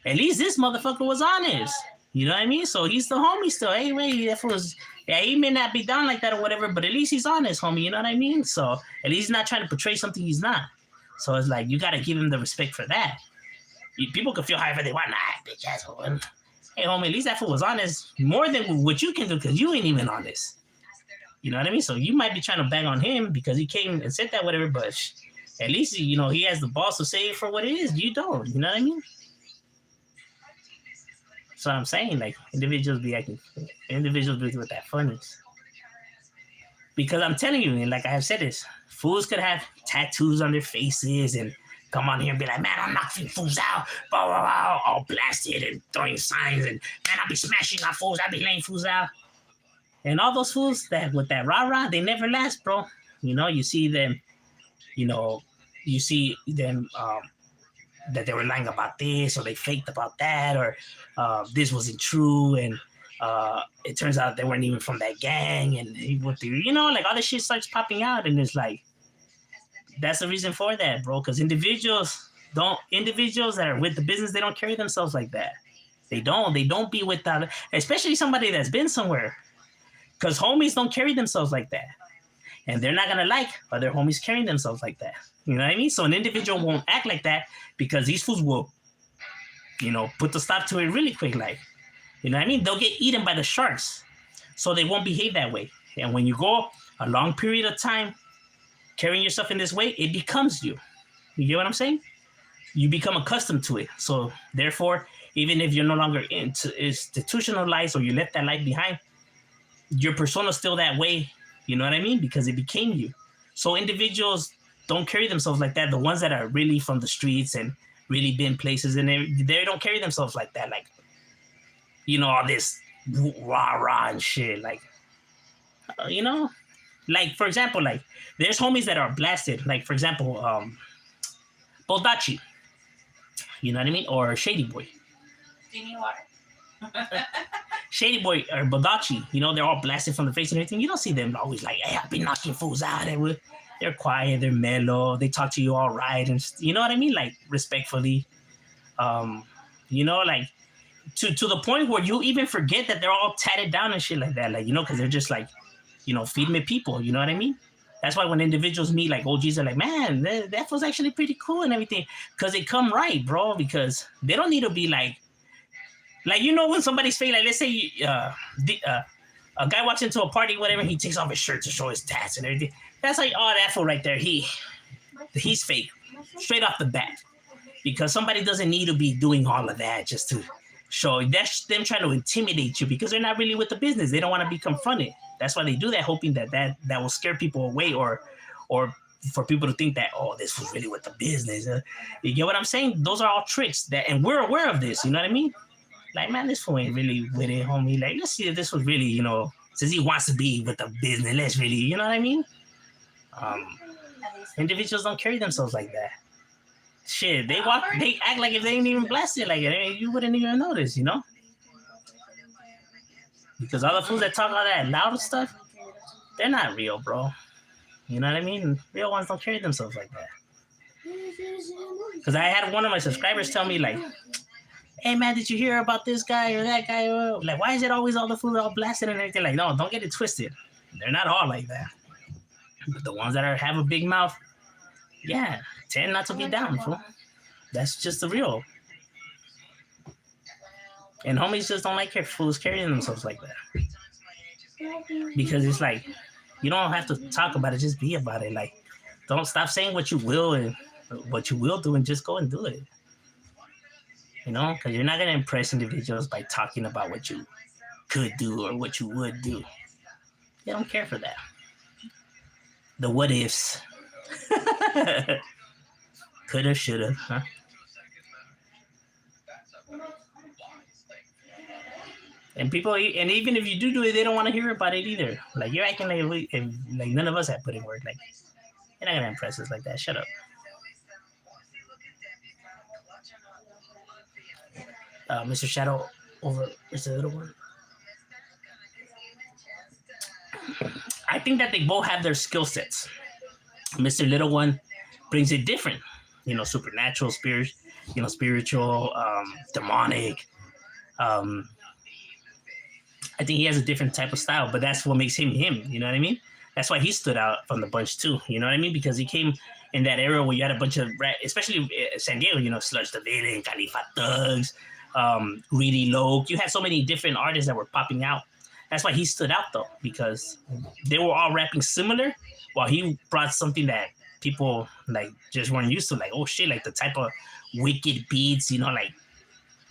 At least this motherfucker was honest. You know what I mean? So he's the homie still. Hey, wait, that was, yeah, he may not be down like that or whatever, but at least he's honest, homie. You know what I mean? So at least he's not trying to portray something he's not. So it's like you gotta give him the respect for that. People can feel however they want. Nah, bitch asshole. Hey, homie, at least that fool was honest more than what you can do, because you ain't even honest. You know what I mean? So you might be trying to bang on him because he came and said that, whatever, but at least, you know, he has the balls to say it for what it is. You don't. You know what I mean? So I'm saying, like, individuals be with that funnies. Because I'm telling you, and like I have said this, fools could have tattoos on their faces and come on here and be like, man, I'm knocking fools out, blah, blah, blah, all blasted and throwing signs, and man, I'll be smashing on fools, I'll be laying fools out. And all those fools that with that rah-rah, they never last, bro. You know, you see them, you know, you see them that they were lying about this, or they faked about that, or this wasn't true, and it turns out they weren't even from that gang, and you know, like all this shit starts popping out, and it's like, that's the reason for that, bro. Because individuals that are with the business, they don't carry themselves like that. They don't be with that, especially somebody that's been somewhere. Because homies don't carry themselves like that. And they're not going to like other homies carrying themselves like that. You know what I mean? So an individual won't act like that, because these fools will, you know, put the stop to it really quick. Like, you know what I mean? They'll get eaten by the sharks. So they won't behave that way. And when you go a long period of time carrying yourself in this way, it becomes you. You get what I'm saying? You become accustomed to it. So therefore, even if you're no longer institutionalized, or you left that life behind, your persona's still that way. You know what I mean? Because it became you. So individuals don't carry themselves like that. The ones that are really from the streets and really been places, and they don't carry themselves like that. Like, you know, all this rah-rah and shit. Like, you know, like, for example, like, there's homies that are blasted. Like, for example, Boldachi. You know what I mean? Or Shady Boy. Do you need water? Shady Boy or Boldachi, you know, they're all blasted from the face and everything. You don't see them always like, hey, I've been knocking fools out. They're quiet, they're mellow, they talk to you all right, and you know what I mean? Like, respectfully. You know, like, to the point where you even forget that they're all tatted down and shit like that. Like, you know, because they're just like, you know, feed me people. You know what I mean? That's why when individuals meet, like, OGs are like, man, that was actually pretty cool and everything. Because they come right, bro. Because they don't need to be like, you know, when somebody's fake, like, let's say a guy walks into a party, whatever, he takes off his shirt to show his tats and everything. That's like, oh, that fool right there, he's fake, straight off the bat. Because somebody doesn't need to be doing all of that just to show. That's them trying to intimidate you, because they're not really with the business. They don't want to be confronted. That's why they do that, hoping that will scare people away, or for people to think that, oh, this was really with the business. You get what I'm saying? Those are all tricks, and we're aware of this. You know what I mean? Like, man, this fool ain't really with it, homie. Like, let's see if this was really, you know, since he wants to be with the business, let's really, you know what I mean? Individuals don't carry themselves like that. shit, they act like if they ain't even blasted, like you wouldn't even notice, you know? Because all the fools that talk all that loud stuff, they're not real, bro. You know what I mean? Real ones don't carry themselves like that. Because I had one of my subscribers tell me, like, hey, man, did you hear about this guy or that guy? Like, why is it always all the fools all blasted and everything? Like, no, don't get it twisted. They're not all like that. But the ones that have a big mouth, yeah, tend not to be down, fool. That's just the real. And homies just don't like fools carrying themselves like that. Because it's like, you don't have to talk about it, just be about it. Like, don't stop saying what you will and what you will do and just go and do it. You know, because you're not going to impress individuals by talking about what you could do or what you would do. They don't care for that. The what ifs. Coulda, shoulda, huh? And people, and even if you do it, they don't want to hear about it either. Like, you're acting like none of us have put in work. Like, you're not gonna impress us like that. Shut up. Mr. Shadow over Mr. Little One. I think that they both have their skill sets. Mr. Little One brings it different. You know, supernatural, spiritual, demonic. I think he has a different type of style, but that's what makes him him. You know what I mean? That's why he stood out from the bunch too. You know what I mean? Because he came in that era where you had a bunch of especially San Diego. You know, Sludge the Villain, Khalifa Thugs, Greedy Loke. You had so many different artists that were popping out. That's why he stood out though, because they were all rapping similar, while he brought something that people like just weren't used to. Like, oh shit, like the type of wicked beats. You know, like,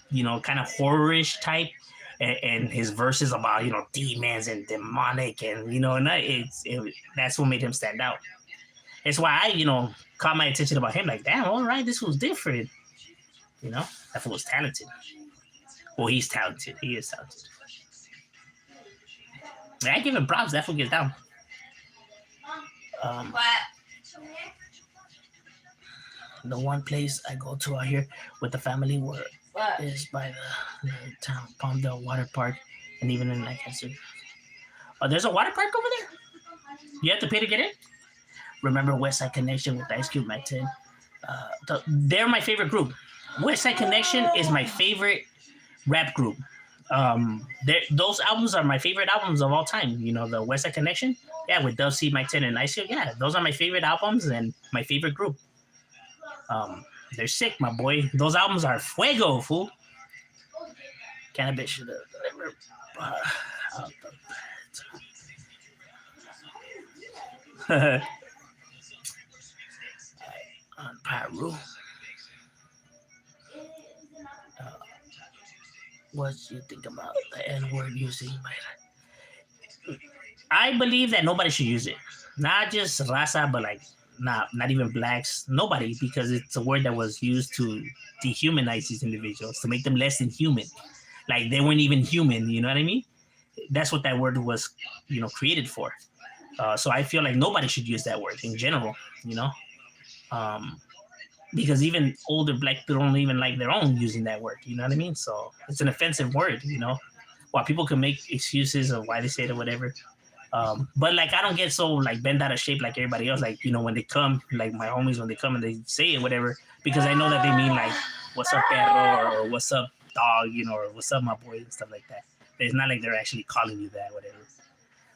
you know, kind of horror-ish type. And his verses about, you know, demons and demonic, and, you know, and that's what made him stand out. It's why I, you know, caught my attention about him. Like, damn, all right, this was different. You know, that fool was talented. Well, he's talented. He is talented. I give him props. That fool gets down. The one place I go to out here with the family is by the town Palmdale Water Park, and even in Lancaster. Oh, there's a water park over there? You have to pay to get in? Remember West Side Connection with Ice Cube, Mac 10? They're my favorite group. West Side Connection is my favorite rap group. Those albums are my favorite albums of all time. You know, the West Side Connection? Yeah, with Dub C, Mac 10, and Ice Cube. Yeah, those are my favorite albums and my favorite group. They're sick, my boy. Those albums are fuego, fool. Cannabis should have delivered out the bed. On Pyro. What do you think about the N-word using? I believe that nobody should use it. Not just raza, but like not even blacks, nobody, because it's a word that was used to dehumanize these individuals, to make them less than human. Like they weren't even human, you know what I mean? That's what that word was, you know, created for. So I feel like nobody should use that word in general, you know? Because even older black people don't even like their own using that word, you know what I mean? So it's an offensive word, you know? While people can make excuses of why they say it or whatever. But like I don't get so like bent out of shape like everybody else. Like, you know, when they come, like my homies, when they come and they say it, whatever, because I know that they mean like, what's up, perro, or what's up, dog, you know, or what's up, my boy, and stuff like that. It's not like they're actually calling you that, whatever.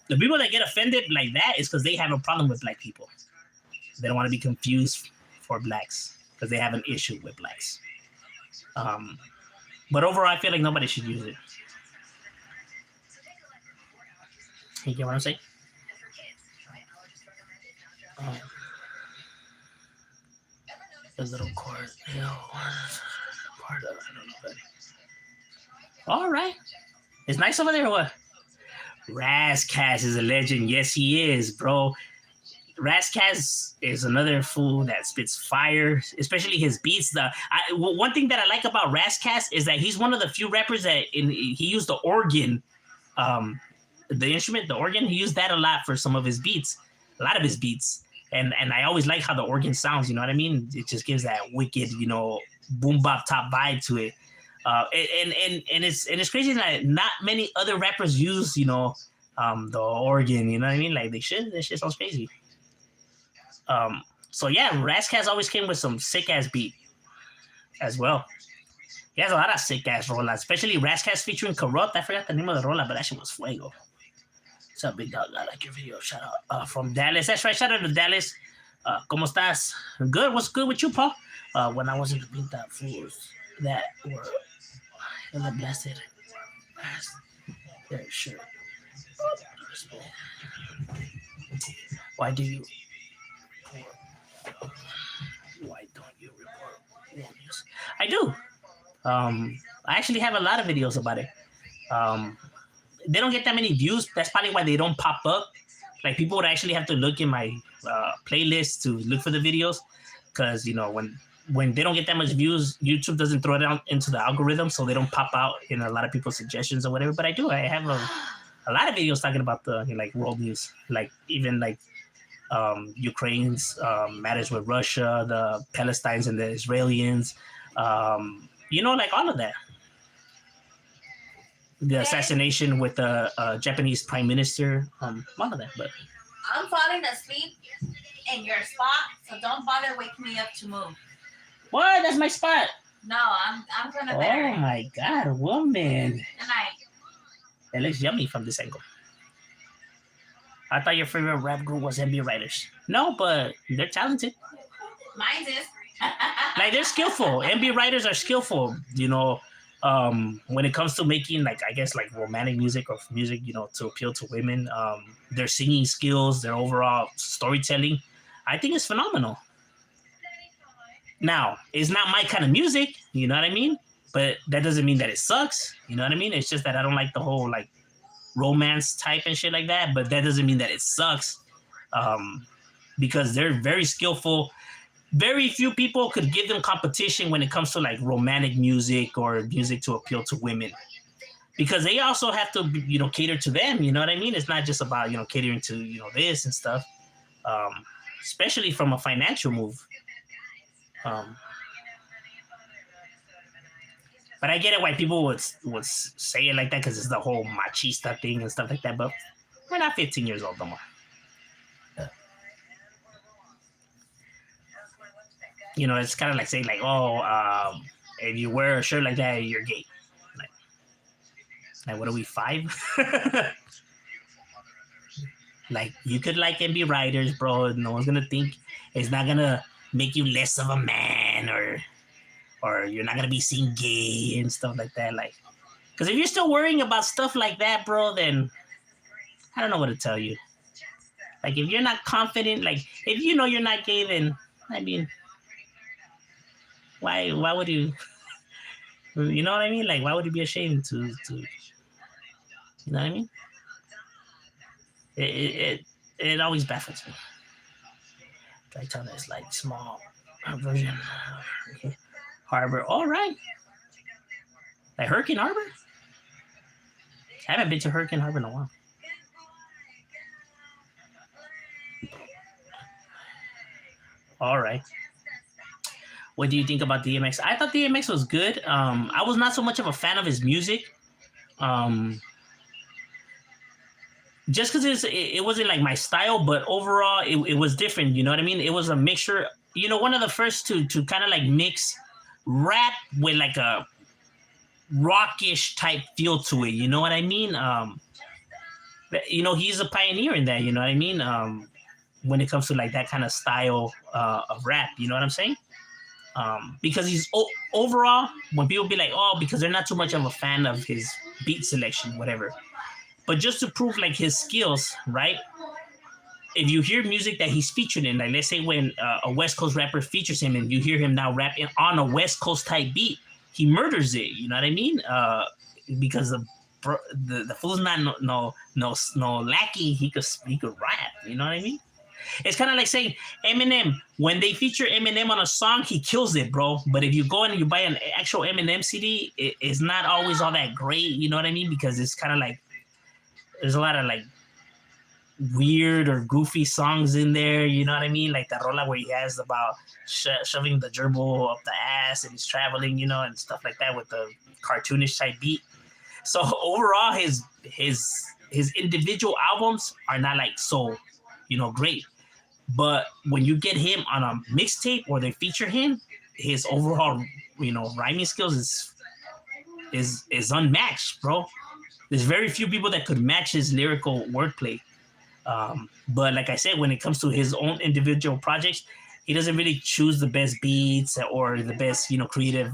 The people that get offended like that is because they have a problem with black people. They don't want to be confused for blacks because they have an issue with blacks. But overall, I feel like nobody should use it. You get what I'm saying? A little court. You know, part of, I don't know. But... All right. It's nice over there or what? Razzcast is a legend. Yes, he is, bro. Razzcast is another fool that spits fire, especially his beats. One thing that I like about Razzcast is that he's one of the few rappers that he used the organ, the instrument, the organ. He used that a lot for some of his beats, a lot of his beats. and I always like how the organ sounds. You know what I mean? It just gives that wicked, boom bop top vibe to it. And it's crazy that not many other rappers use the organ. You know what I mean? Like they should. That shit sounds crazy. So yeah, Razzcast always came with some sick ass beat as well. He has a lot of sick ass rolas, especially Razzcast featuring Corrupt. I forgot the name of the rola, but that shit was fuego. What's up, big dog? I like your video. Shout out from Dallas. That's right. Shout out to Dallas. ¿Cómo estás? Good. What's good with you, Paul? When I was in the Pinta Fools that were hella blasted. Yeah, sure. Why don't you report war news? I do. I actually have a lot of videos about it. They don't get that many views. That's probably why they don't pop up. Like people would actually have to look in my playlist to look for the videos, because when they don't get that much views, YouTube doesn't throw it out into the algorithm, so they don't pop out in a lot of people's suggestions or whatever. But I do. I have a lot of videos talking about the like world news, like even like Ukraine's matters with Russia, the Palestinians and the Israelis, like all of that. The assassination with the Japanese prime minister, all of that. But I'm falling asleep in your spot, so don't bother waking me up to move. What? That's my spot. No, I'm gonna bury. Oh my God, woman! Good night. It looks yummy from this angle. I thought your favorite rap group was MB Writers. No, but they're talented. Mine is. Like they're skillful. MB Writers are skillful. When it comes to making like romantic music or music, to appeal to women, their singing skills, their overall storytelling, I think it's phenomenal. Now, it's not my kind of music, you know what I mean? But that doesn't mean that it sucks, you know what I mean? It's just that I don't like the whole like romance type and shit like that, but that doesn't mean that it sucks, because they're very skillful. Very few people could give them competition when it comes to like romantic music or music to appeal to women, because they also have to, cater to them. You know what I mean? It's not just about, catering to, this and stuff, especially from a financial move. But I get it why people would say it like that, because it's the whole machista thing and stuff like that. But we're not 15 years old no more. It's kind of like saying like, if you wear a shirt like that, you're gay. Like what are we, 5? Like you could like MB Writers, bro. No one's gonna think. It's not gonna make you less of a man, or you're not gonna be seen gay and stuff like that. Like, because if you're still worrying about stuff like that, bro, then I don't know what to tell you. Like if you're not confident, like if you're not gay, then I mean, why would you? You know what I mean? Like, why would you be ashamed to? You know what I mean? It always baffles me. Daytona is like small version. Okay. Harbor, all right. Like Hurricane Harbor? I haven't been to Hurricane Harbor in a while. All right. What do you think about DMX? I thought DMX was good. I was not so much of a fan of his music. Just because it wasn't like my style, but overall it was different. You know what I mean? It was a mixture. One of the first to kind of like mix rap with like a rockish type feel to it. You know what I mean? He's a pioneer in that. You know what I mean? When it comes to like that kind of style of rap. You know what I'm saying? Because he's overall, when people be like, because they're not too much of a fan of his beat selection, whatever. But just to prove like his skills, right? If you hear music that he's featured in, like let's say when a West Coast rapper features him and you hear him now rapping on a West Coast type beat, he murders it. You know what I mean? Because the fool's not no lackey. He could rap. You know what I mean? It's kind of like saying Eminem. When they feature Eminem on a song, he kills it, bro. But if you go in and you buy an actual Eminem CD, it's not always all that great. You know what I mean? Because it's kind of like there's a lot of like weird or goofy songs in there. You know what I mean? Like that rola where he has about shoving the gerbil up the ass and he's traveling, you know, and stuff like that with the cartoonish type beat. So overall, his individual albums are not like so, you know, great. But when you get him on a mixtape or they feature him, his overall, you know, rhyming skills is unmatched, bro. There's very few people that could match his lyrical wordplay. But like I said, when it comes to his own individual projects, he doesn't really choose the best beats or the best, you know, creative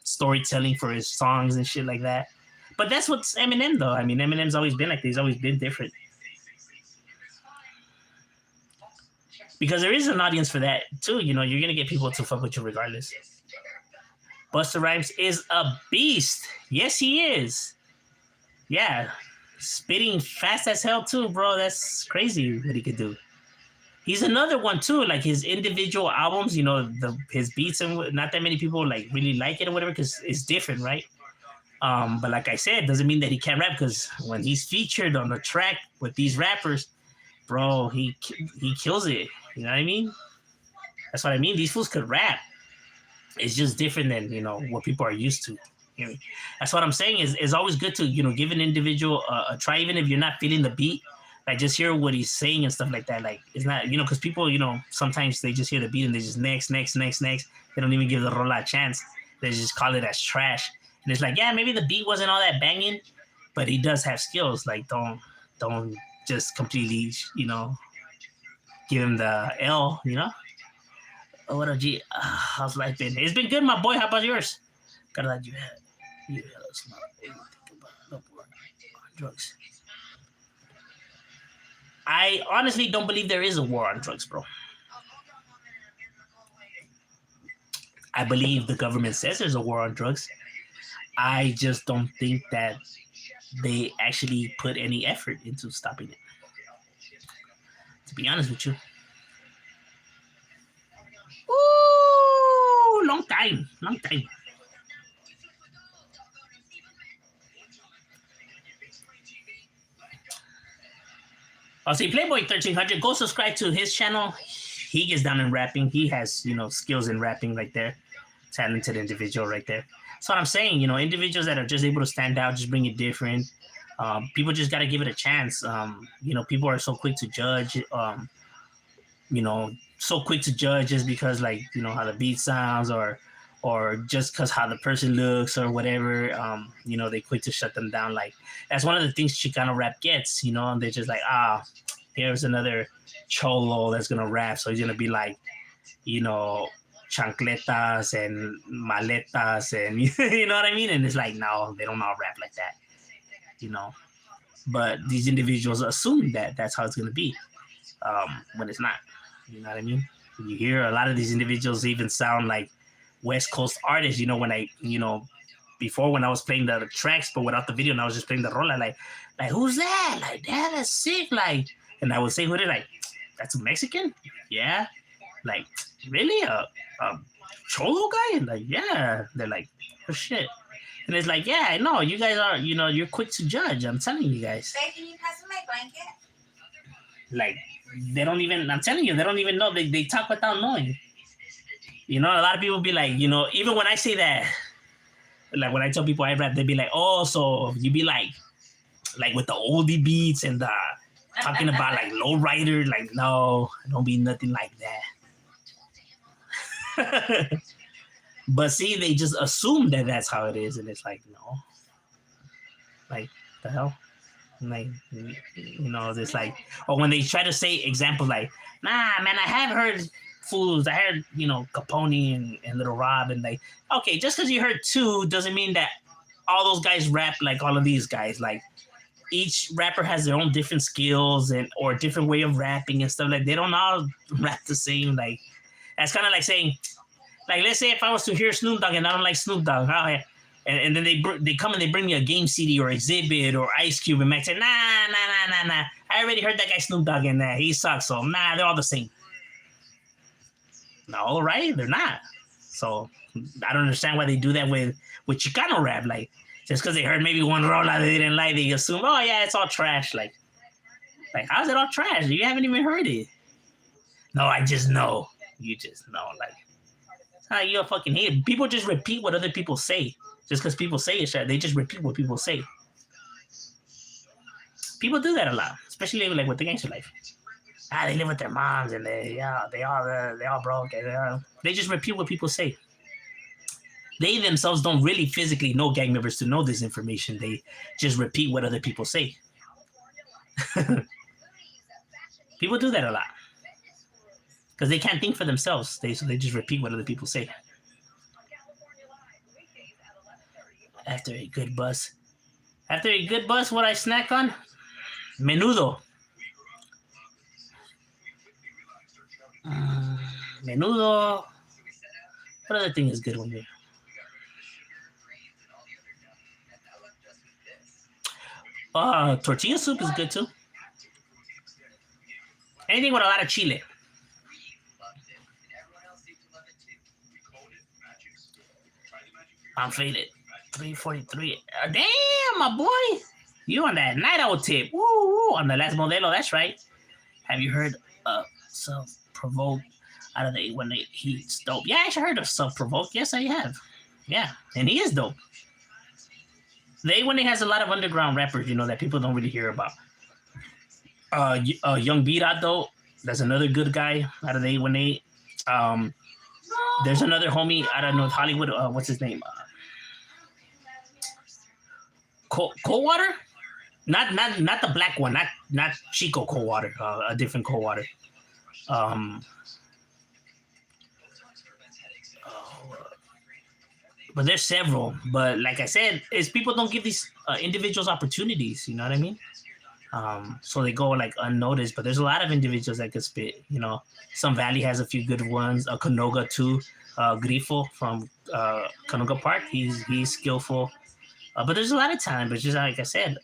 storytelling for his songs and shit like that. But that's what's Eminem, though. I mean, Eminem's always been like this. He's always been different. Because there is an audience for that, too. You know, you're going to get people to fuck with you regardless. Busta Rhymes is a beast. Yes, he is. Yeah. Spitting fast as hell, too, bro. That's crazy what he could do. He's another one, too. Like, his individual albums, you know, his beats, and not that many people, like, really like it or whatever, because it's different, right? But like I said, doesn't mean that he can't rap, because when he's featured on the track with these rappers, bro, he kills it. You know what I mean? That's what I mean. These fools could rap. It's just different than, you know, what people are used to. You know? That's what I'm saying. Is always good to, you know, give an individual a try, even if you're not feeling the beat. Like, just hear what he's saying and stuff like that. Like, it's not, you know, because people, you know, sometimes they just hear the beat and they just next. They don't even give the rola a chance. They just call it as trash. And it's like, yeah, maybe the beat wasn't all that banging, but he does have skills. Like, don't just completely, you know, give him the L, you know? Oh, what up, G? How's life been? It's been good, my boy. How about yours? Gotta let you have. You let's not think about no more on drugs. I honestly don't believe there is a war on drugs, bro. I believe the government says there's a war on drugs. I just don't think that they actually put any effort into stopping it. To be honest with you. Ooh, long time. I'll say Playboy 1300. Go subscribe to his channel. He gets down in rapping. He has, you know, skills in rapping right there. Talented individual right there. That's what I'm saying. You know, individuals that are just able to stand out, just bring it different. People just got to give it a chance. You know, people are so quick to judge. You know, so quick to judge just because, like, you know, how the beat sounds or just because how the person looks or whatever. You know, they quick to shut them down. Like, that's one of the things Chicano rap gets. You know, and they're just like, here's another cholo that's gonna rap. So he's gonna be like, you know, chancletas and maletas and you know what I mean? And it's like, no, they don't all rap like that, you know. But these individuals assume that that's how it's gonna be, when it's not. You know what I mean? You hear a lot of these individuals even sound like West Coast artists. You know, when before when I was playing the tracks, but without the video, and I was just playing the rola, like who's that? Like, damn, that's sick. Like, and I would say, who they like? That's a Mexican? Yeah. Like, really? A cholo guy? And like, yeah. They're like, oh shit. And it's like, yeah, I know. You guys are, you know, you're quick to judge. I'm telling you guys. Babe, can you pass me my blanket? Like, they don't even, I'm telling you, they don't even know. They talk without knowing. You know, a lot of people be like, you know, even when I say that, like when I tell people I rap, they be like, oh, so you be like with the oldie beats and talking about like low rider. Like, no, don't be nothing like that. But see, they just assume that that's how it is. And it's like, no. Like, the hell? Like, you know, it's like, or when they try to say examples like, nah, man, I have heard fools. I heard, you know, Capone and Little Rob, and like, okay, just because you heard two doesn't mean that all those guys rap like all of these guys. Like, each rapper has their own different skills or different way of rapping and stuff. Like, they don't all rap the same. Like, that's kind of like saying, like, let's say if I was to hear Snoop Dogg and I don't like Snoop Dogg, and then they come and they bring me a Game CD or Exhibit or Ice Cube, and Max say, nah. I already heard that guy Snoop Dogg in that. He sucks, so nah, they're all the same. No, right? They're not. So I don't understand why they do that with Chicano rap. Like, just because they heard maybe one rola they didn't like, they assume, oh yeah, it's all trash. Like, Like, how's it all trash? You haven't even heard it. No, I just know. You just know. Like, how you a fucking hater? People just repeat what other people say. Just because people say it, they just repeat what people say. People do that a lot, especially like with the gangster life. They live with their moms and they all broke. And, they just repeat what people say. They themselves don't really physically know gang members to know this information. They just repeat what other people say. People do that a lot because they can't think for themselves. So they just repeat what other people say. After a good bus, what I snack on? Menudo. Menudo. What other thing is good one here? Tortilla soup is good too. Anything with a lot of chile. I'm faded. 343. Damn, my boy. You on that night owl tip. Woo, woo. On the last modelo, that's right. Have you heard of self-provoked out of the when he's dope? Yeah, I actually heard of self-provoked. Yes, I have. Yeah, and he is dope. When he has a lot of underground rappers, that people don't really hear about. Young B-Dot though, that's another good guy out of the 818. There's another homie out of North Hollywood. What's his name? Coldwater? Not the black one. Not Chico Coldwater. A different Coldwater. But there's several. But like I said, people don't give these individuals opportunities. You know what I mean? So they go like unnoticed. But there's a lot of individuals that could spit. Some Valley has a few good ones. Canoga too. Grifo from Canoga Park. He's skillful. But there's a lot of time. But just like I said,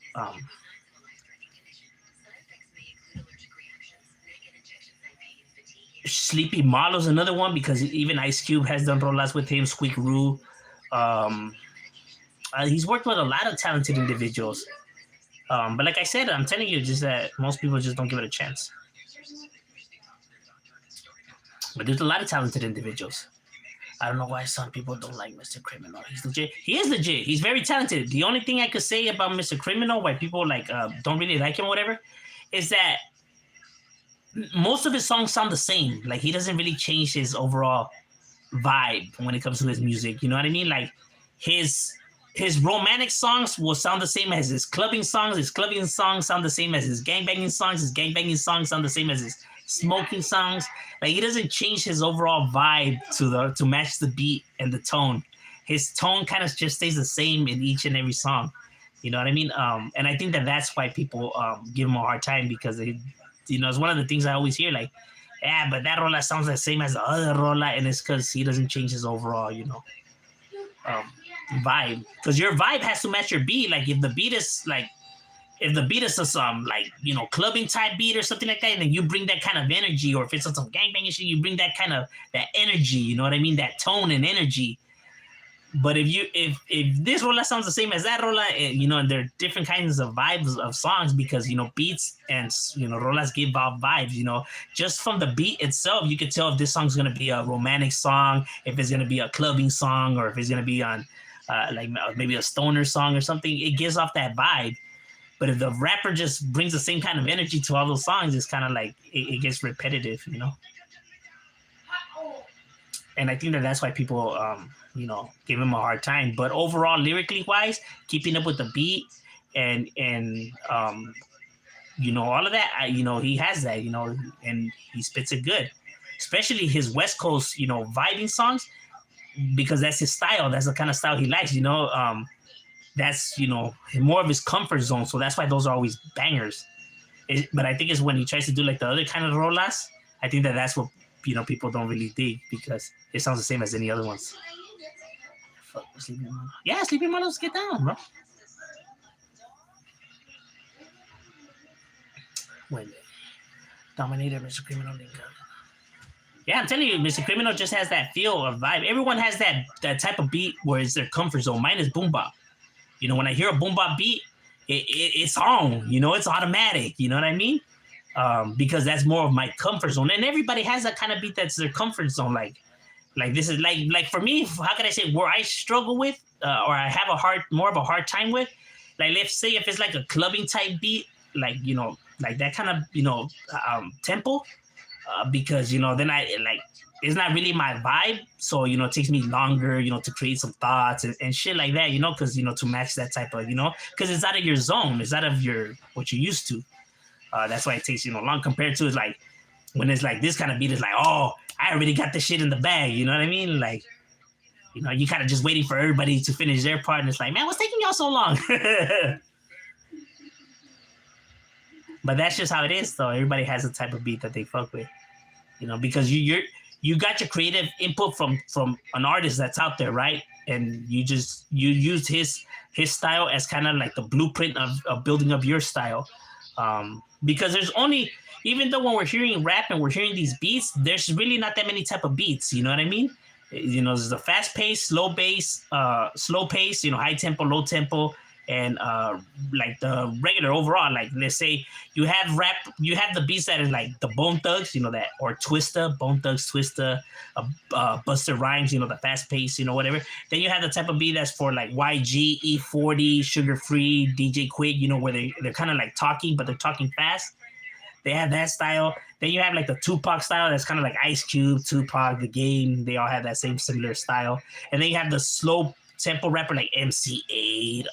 Sleepy Malo's another one because even Ice Cube has done rolas with him. Squeak Roo. He's worked with a lot of talented individuals. But like I said, I'm telling you, just that most people just don't give it a chance. But there's a lot of talented individuals. I don't know why some people don't like Mr. Criminal. He's legit. He is legit. He's very talented. The only thing I could say about Mr. Criminal, why people don't really like him or whatever, is that most of his songs sound the same. Like he doesn't really change his overall vibe when it comes to his music. You know what I mean? Like his romantic songs will sound the same as his clubbing songs. His clubbing songs sound the same as his gangbanging songs. His gangbanging songs sound the same as his smoking songs. Like he doesn't change his overall vibe to match the beat and the tone. His tone kind of just stays the same in each and every song. You know what I mean? And I think that's why people give him a hard time because it's one of the things I always hear. Like, yeah, but that rola sounds the same as the other rola, and it's because he doesn't change his overall, vibe. Because your vibe has to match your beat. Like if the beat is some clubbing type beat or something like that, and then you bring that kind of energy, or if it's on some gangbanging shit, you bring that energy, you know what I mean? That tone and energy. But if this rola sounds the same as that rola, and there are different kinds of vibes of songs because beats and rolas give off vibes. Just from the beat itself, you could tell if this song's gonna be a romantic song, if it's gonna be a clubbing song, or if it's gonna be on maybe a stoner song or something. It gives off that vibe. But if the rapper just brings the same kind of energy to all those songs, it's kind of like it gets repetitive, And I think that's why people, give him a hard time. But overall, lyrically wise, keeping up with the beat and all of that, he has that, and he spits it good. Especially his West Coast, vibing songs, because that's his style. That's the kind of style he likes, That's, more of his comfort zone. So that's why those are always bangers. But I think it's when he tries to do like the other kind of rolas, I think that's what, people don't really dig because it sounds the same as any other ones. Fuck, Sleepy Malo. Yeah, Sleepy Malos, get down, bro. Wait. Dominator, Mr. Criminal. Yeah, I'm telling you, Mr. Criminal just has that feel or vibe. Everyone has that type of beat where it's their comfort zone. Mine is boom bop. When I hear a boom bop beat, it's on. It's automatic. You know what I mean? because that's more of my comfort zone. And everybody has that kind of beat that's their comfort zone. Like this is like for me, how can I say where I struggle with or I have more of a hard time with? Like let's say if it's like a clubbing type beat, like like that kind of tempo, because then I like it's not really my vibe. So it takes me longer, to create some thoughts and shit like that, because to match that type of because it's out of your zone, it's out of your what you're used to. That's why it takes long compared to it's like when it's like this kind of beat is like, oh, I already got the shit in the bag. You know what I mean? Like, you kind of just waiting for everybody to finish their part, and it's like, man, what's taking y'all so long? But that's just how it is, though. Everybody has a type of beat that they fuck with, because you got your creative input from an artist that's out there, right? And you used his style as kind of like the blueprint of building up your style. Because there's only, even though when we're hearing rap and we're hearing these beats, there's really not that many type of beats. You know what I mean? There's the fast pace, slow pace, high tempo, low tempo, and like the regular overall. Like let's say you have rap, you have the beats that is like the Bone Thugs, that, or Twista, Bone Thugs, Twista, Busta Rhymes, the fast pace, whatever. Then you have the type of beat that's for like YG, E40, Sugar Free, DJ Quick, where they're kind of like talking, but they're talking fast. They have that style. Then you have like the Tupac style that's kind of like Ice Cube, Tupac, The Game. They all have that same similar style. And then you have the slow tempo rapper like MC8,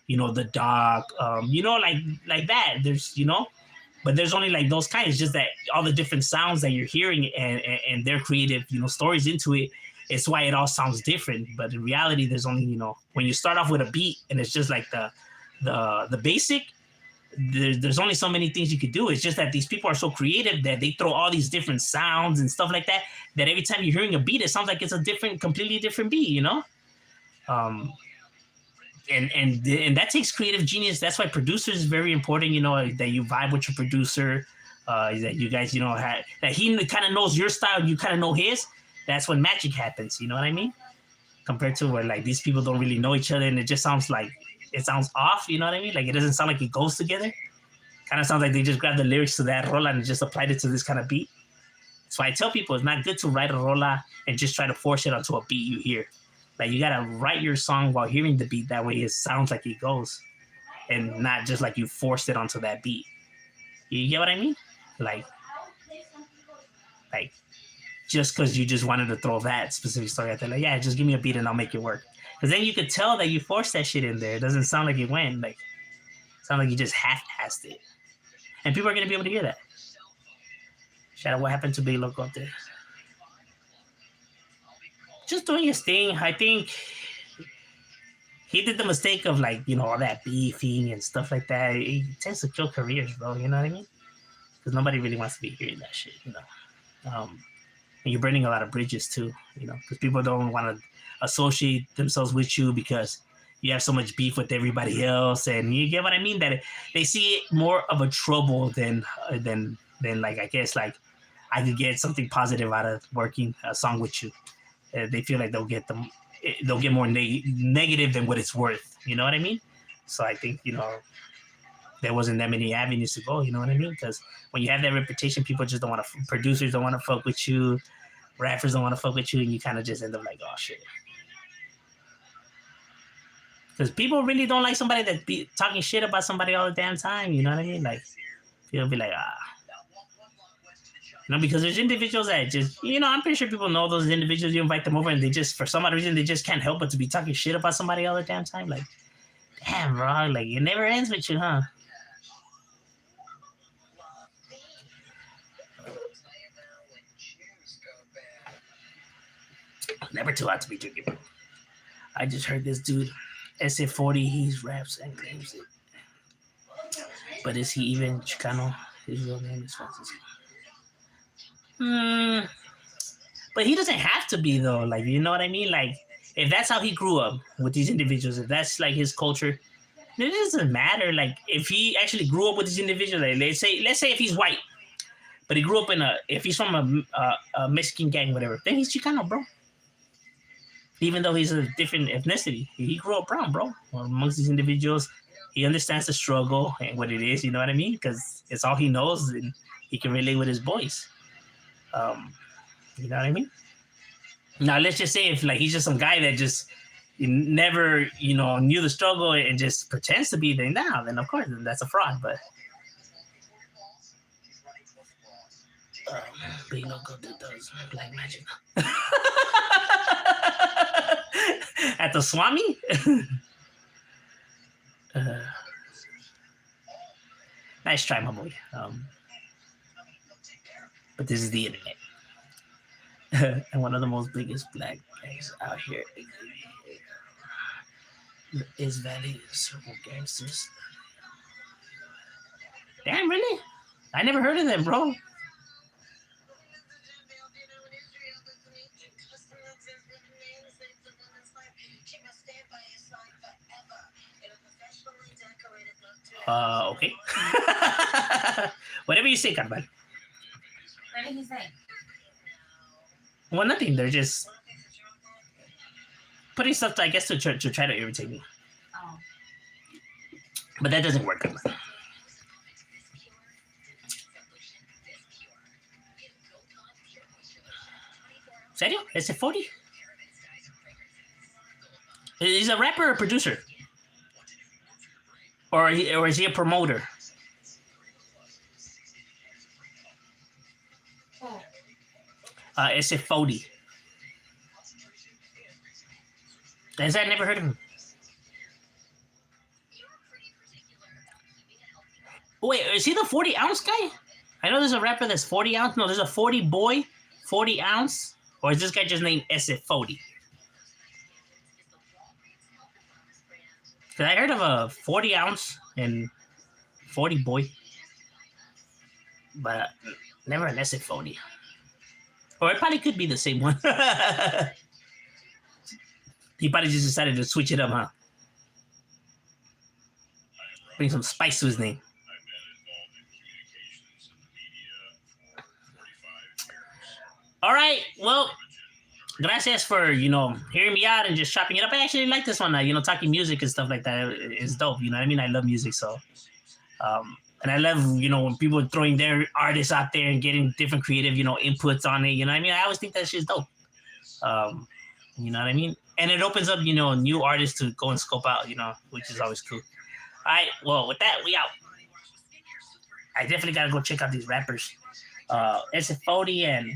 the Doc, like that. There's, but there's only like those kinds. Just that all the different sounds that you're hearing and their creative, stories into it. It's why it all sounds different. But in reality, there's only, when you start off with a beat and it's just like the basic. There's only so many things you could do. It's just that these people are so creative that they throw all these different sounds and stuff like that every time you're hearing a beat, it sounds like it's a completely different beat, and that takes creative genius. That's why producers is very important, that you vibe with your producer, that you guys, that he kind of knows your style, you kind of know his. That's when magic happens, you know what I mean? Compared to where like these people don't really know each other and it just sounds like it sounds off, you know what I mean? Like it doesn't sound like it goes together. Kind of sounds like they just grabbed the lyrics to that rola and just applied it to this kind of beat. So I tell people it's not good to write a rola and just try to force it onto a beat you hear. Like you gotta write your song while hearing the beat. That way it sounds like it goes, and not just like you forced it onto that beat. You get what I mean? Like just because you just wanted to throw that specific story out there, like, yeah, just give me a beat and I'll make it work. Because then you could tell that you forced that shit in there. It doesn't sound like it went. Like, it sounds like you just half-assed it. And people are going to be able to hear that. Shout out what happened to Big Loco up there. Just doing his thing. I think he did the mistake of, like, all that beefing and stuff like that. It tends to kill careers, bro. You know what I mean? Because nobody really wants to be hearing that shit, And you're burning a lot of bridges, too, because people don't want to associate themselves with you because you have so much beef with everybody else, and you get what I mean, that they see it more of a trouble than like, I guess, like I could get something positive out of working a song with you. They feel like they'll get more negative than what it's worth, you know what I mean? So I think there wasn't that many avenues to go, you know what I mean? Because when you have that reputation, people just don't want to, producers don't want to fuck with you, rappers don't want to fuck with you, and you kind of just end up like, oh shit. Because people really don't like somebody that be talking shit about somebody all the damn time. You know what I mean? Like, people be like, because there's individuals that just, I'm pretty sure people know those individuals. You invite them over and they just, for some odd reason, they just can't help but to be talking shit about somebody all the damn time. Like, damn, bro. Like, it never ends with you, huh? Never too hot to be drinking, bro. I just heard this dude. SF40, he's raps and claims it. But is he even Chicano? His real name is Francisco. But he doesn't have to be, though. Like, you know what I mean? Like, if that's how he grew up with these individuals, if that's like his culture, it doesn't matter. Like, if he actually grew up with these individuals, like, let's say if he's white, but he grew up if he's from a Mexican gang, whatever, then he's Chicano, bro. Even though he's a different ethnicity, he grew up brown, bro. Amongst these individuals, he understands the struggle and what it is. You know what I mean? Because it's all he knows, and he can relate with his boys. You know what I mean? Now let's just say if like he's just some guy that just never knew the struggle and just pretends to be there now, then of course that's a fraud. But big logo that does black magic at the Swami. Nice try, my boy. But this is the internet. And one of the most biggest black gangs out here is Valley Circle Gangsters. Damn, really? I never heard of them, bro. Okay. Whatever you say, Carmen. What did he say? Well, nothing. They're just putting stuff, I guess, to try to irritate me. Oh. But that doesn't work. Serio? Is it 40? He's a rapper or producer? Or is he a promoter? Oh. Is it 40? I never heard of him. Wait, is he the 40 ounce guy? I know there's a rapper that's 40 ounce. No, there's a 40 boy, 40 ounce. Or is this guy just named SF40? Because I heard of a 40 ounce and 40 boy. But never an SF40. Or it probably could be the same one. He probably just decided to switch it up, huh? Bring some spice to his name. All right, well, gracias for, hearing me out and just chopping it up. I actually like this one, talking music and stuff like that is dope, you know what I mean? I love music, so. And I love, when people are throwing their artists out there and getting different creative, inputs on it, you know what I mean? I always think that shit's dope. You know what I mean? And it opens up, new artists to go and scope out, which is always cool. All right, well, with that, we out. I definitely got to go check out these rappers. SF40 and